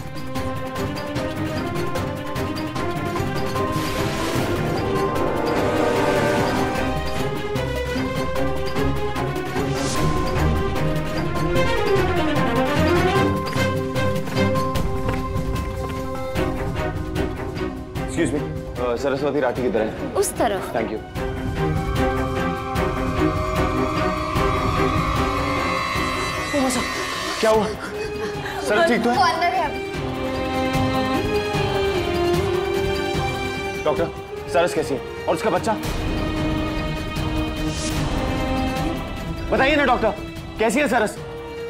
एक्सक्यूज मी, सरस्वती राठी किधर है? उस तरफ। Thank you. क्या हुआ? सरस ठीक तो वो है? अंदर है अभी। डॉक्टर, सरस कैसी है और उसका बच्चा? बताइए ना डॉक्टर, कैसी है सरस?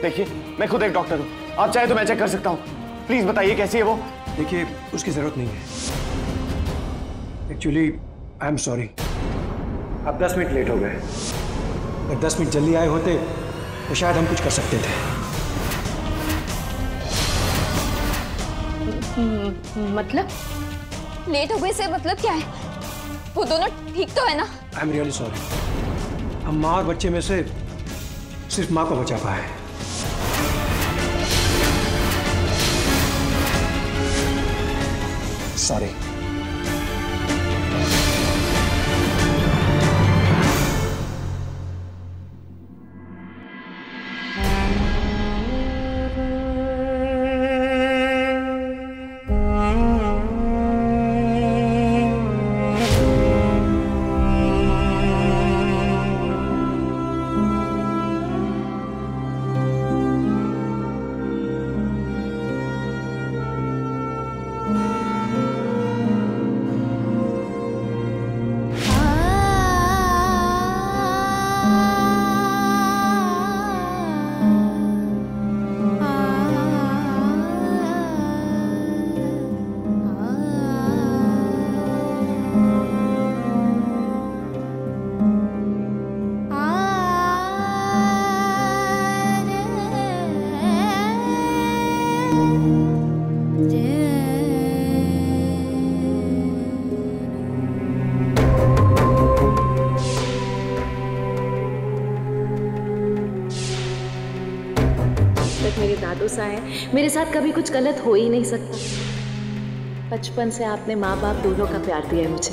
देखिए, मैं खुद एक डॉक्टर हूँ, आप चाहे तो मैं चेक कर सकता हूँ। प्लीज बताइए कैसी है वो? देखिए, उसकी जरूरत नहीं है। एक्चुअली आई एम सॉरी, आप 10 मिनट लेट हो गए। अगर 10 मिनट जल्दी आए होते तो शायद हम कुछ कर सकते थे। मतलब? लेट हो गए से मतलब क्या है? वो दोनों ठीक तो है ना? I am really sorry. हम माँ और बच्चे में से सिर्फ माँ को बचा पाए। सॉरी। मेरे दादू सा है, मेरे साथ कभी कुछ गलत हो ही नहीं सकता। बचपन से आपने माँ बाप दोनों का प्यार दिया है मुझे।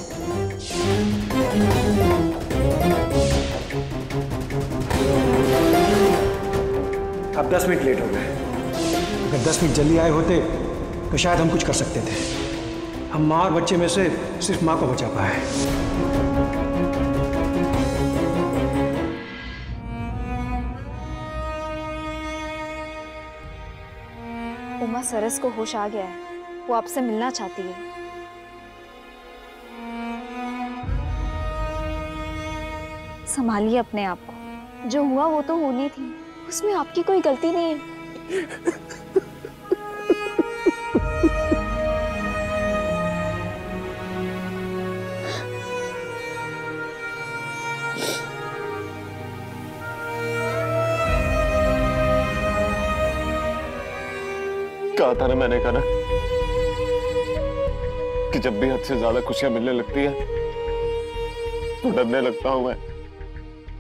आप 10 मिनट लेट हो गए। अगर 10 मिनट जल्दी आए होते तो शायद हम कुछ कर सकते थे। हम माँ और बच्चे में से सिर्फ माँ को बचा पाए। उमा, सरस को होश आ गया है, वो आपसे मिलना चाहती है। संभालिए अपने आप को, जो हुआ वो तो होनी थी, उसमें आपकी कोई गलती नहीं है। कहा था ना मैंने, कहा ना कि जब भी हद से ज्यादा खुशियां मिलने लगती है तो डरने लगता हूं मैं।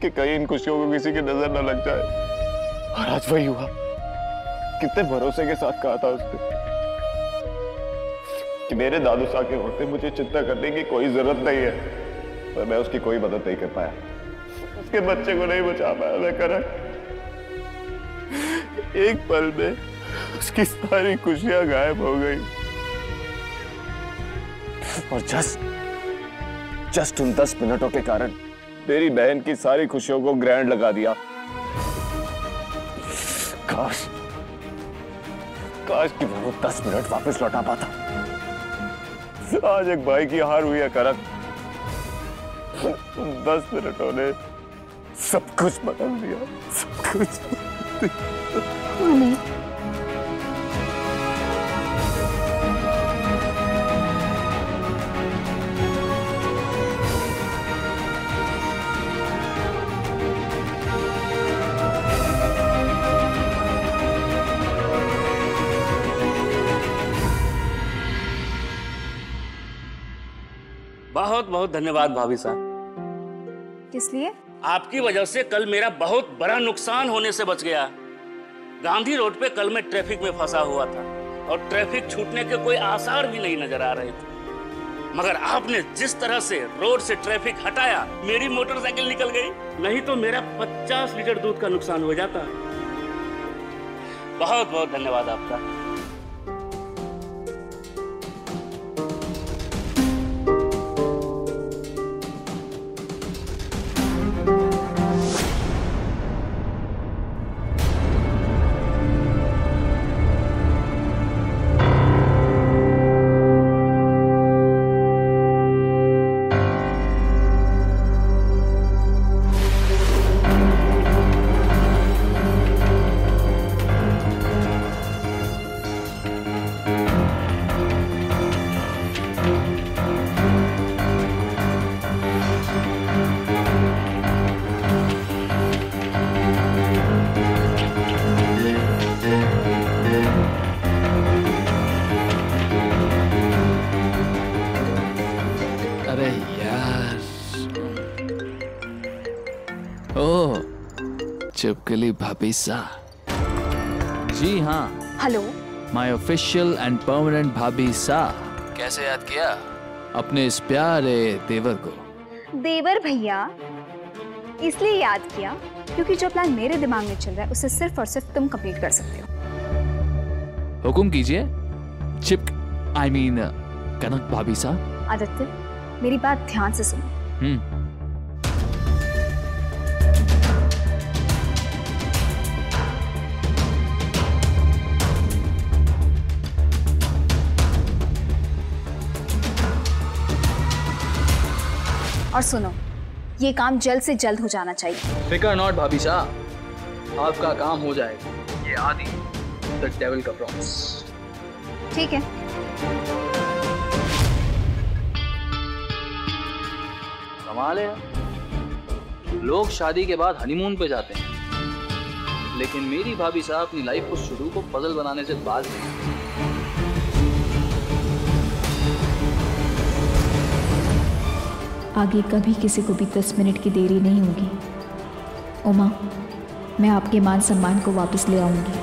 कि कहीं इन खुशियों को किसी की नजर न लग जाए। और आज वही हुआ। कितने भरोसे के साथ कहा था उसने कि मेरे दादू साहब के होते मुझे चिंता करने की कोई जरूरत नहीं है, पर मैं उसकी कोई मदद नहीं कर पाया, उसके बच्चे को नहीं बचा पाया मैं कनक। एक पल में उसकी सारी खुशियां गायब हो गई और जस्ट उन 10 मिनटों के कारण मेरी बहन की सारी खुशियों को ग्रैंड लगा दिया। काश कि मैं वो 10 मिनट वापस लौटा पाता। आज एक भाई की हार हुई है करक। 10 मिनटों ने सब कुछ बदल दिया, सब कुछ। बहुत बहुत धन्यवाद भाभी साहब। किस लिए? आपकी वजह से कल मेरा बहुत बड़ा नुकसान होने से बच गया। गांधी रोड पे कल मैं ट्रैफिक में फंसा हुआ था और ट्रैफिक छूटने के कोई आसार भी नहीं नजर आ रहे थे, मगर आपने जिस तरह से रोड से ट्रैफिक हटाया मेरी मोटरसाइकिल निकल गई, नहीं तो मेरा 50 लीटर दूध का नुकसान हो जाता। बहुत बहुत धन्यवाद आपका। चिपकली भाभी सा। जी हाँ, hello, my official and permanent भाभी सा। कैसे याद किया अपने इस प्यारे देवर को? देवर भैया इसलिए याद किया क्योंकि जो प्लान मेरे दिमाग में चल रहा है उसे सिर्फ और सिर्फ तुम कंप्लीट कर सकते हो। हुकुम कीजिए कनक भाभी सा। आदित्य, मेरी बात ध्यान से सुनो। और सुनो, ये काम जल्द से जल्द हो जाना चाहिए। फिकर नॉट भाभी साहब, आपका काम हो जाएगा। ये आदि द डेविल का प्रॉमिस। ठीक है। कमाल है, लोग शादी के बाद हनीमून पे जाते हैं, लेकिन मेरी भाभी साहब अपनी लाइफ को शुरू को पजल बनाने से बाज नहीं। आगे कभी किसी को भी 10 मिनट की देरी नहीं होगी। उमा, मैं आपके मान सम्मान को वापस ले आऊंगी।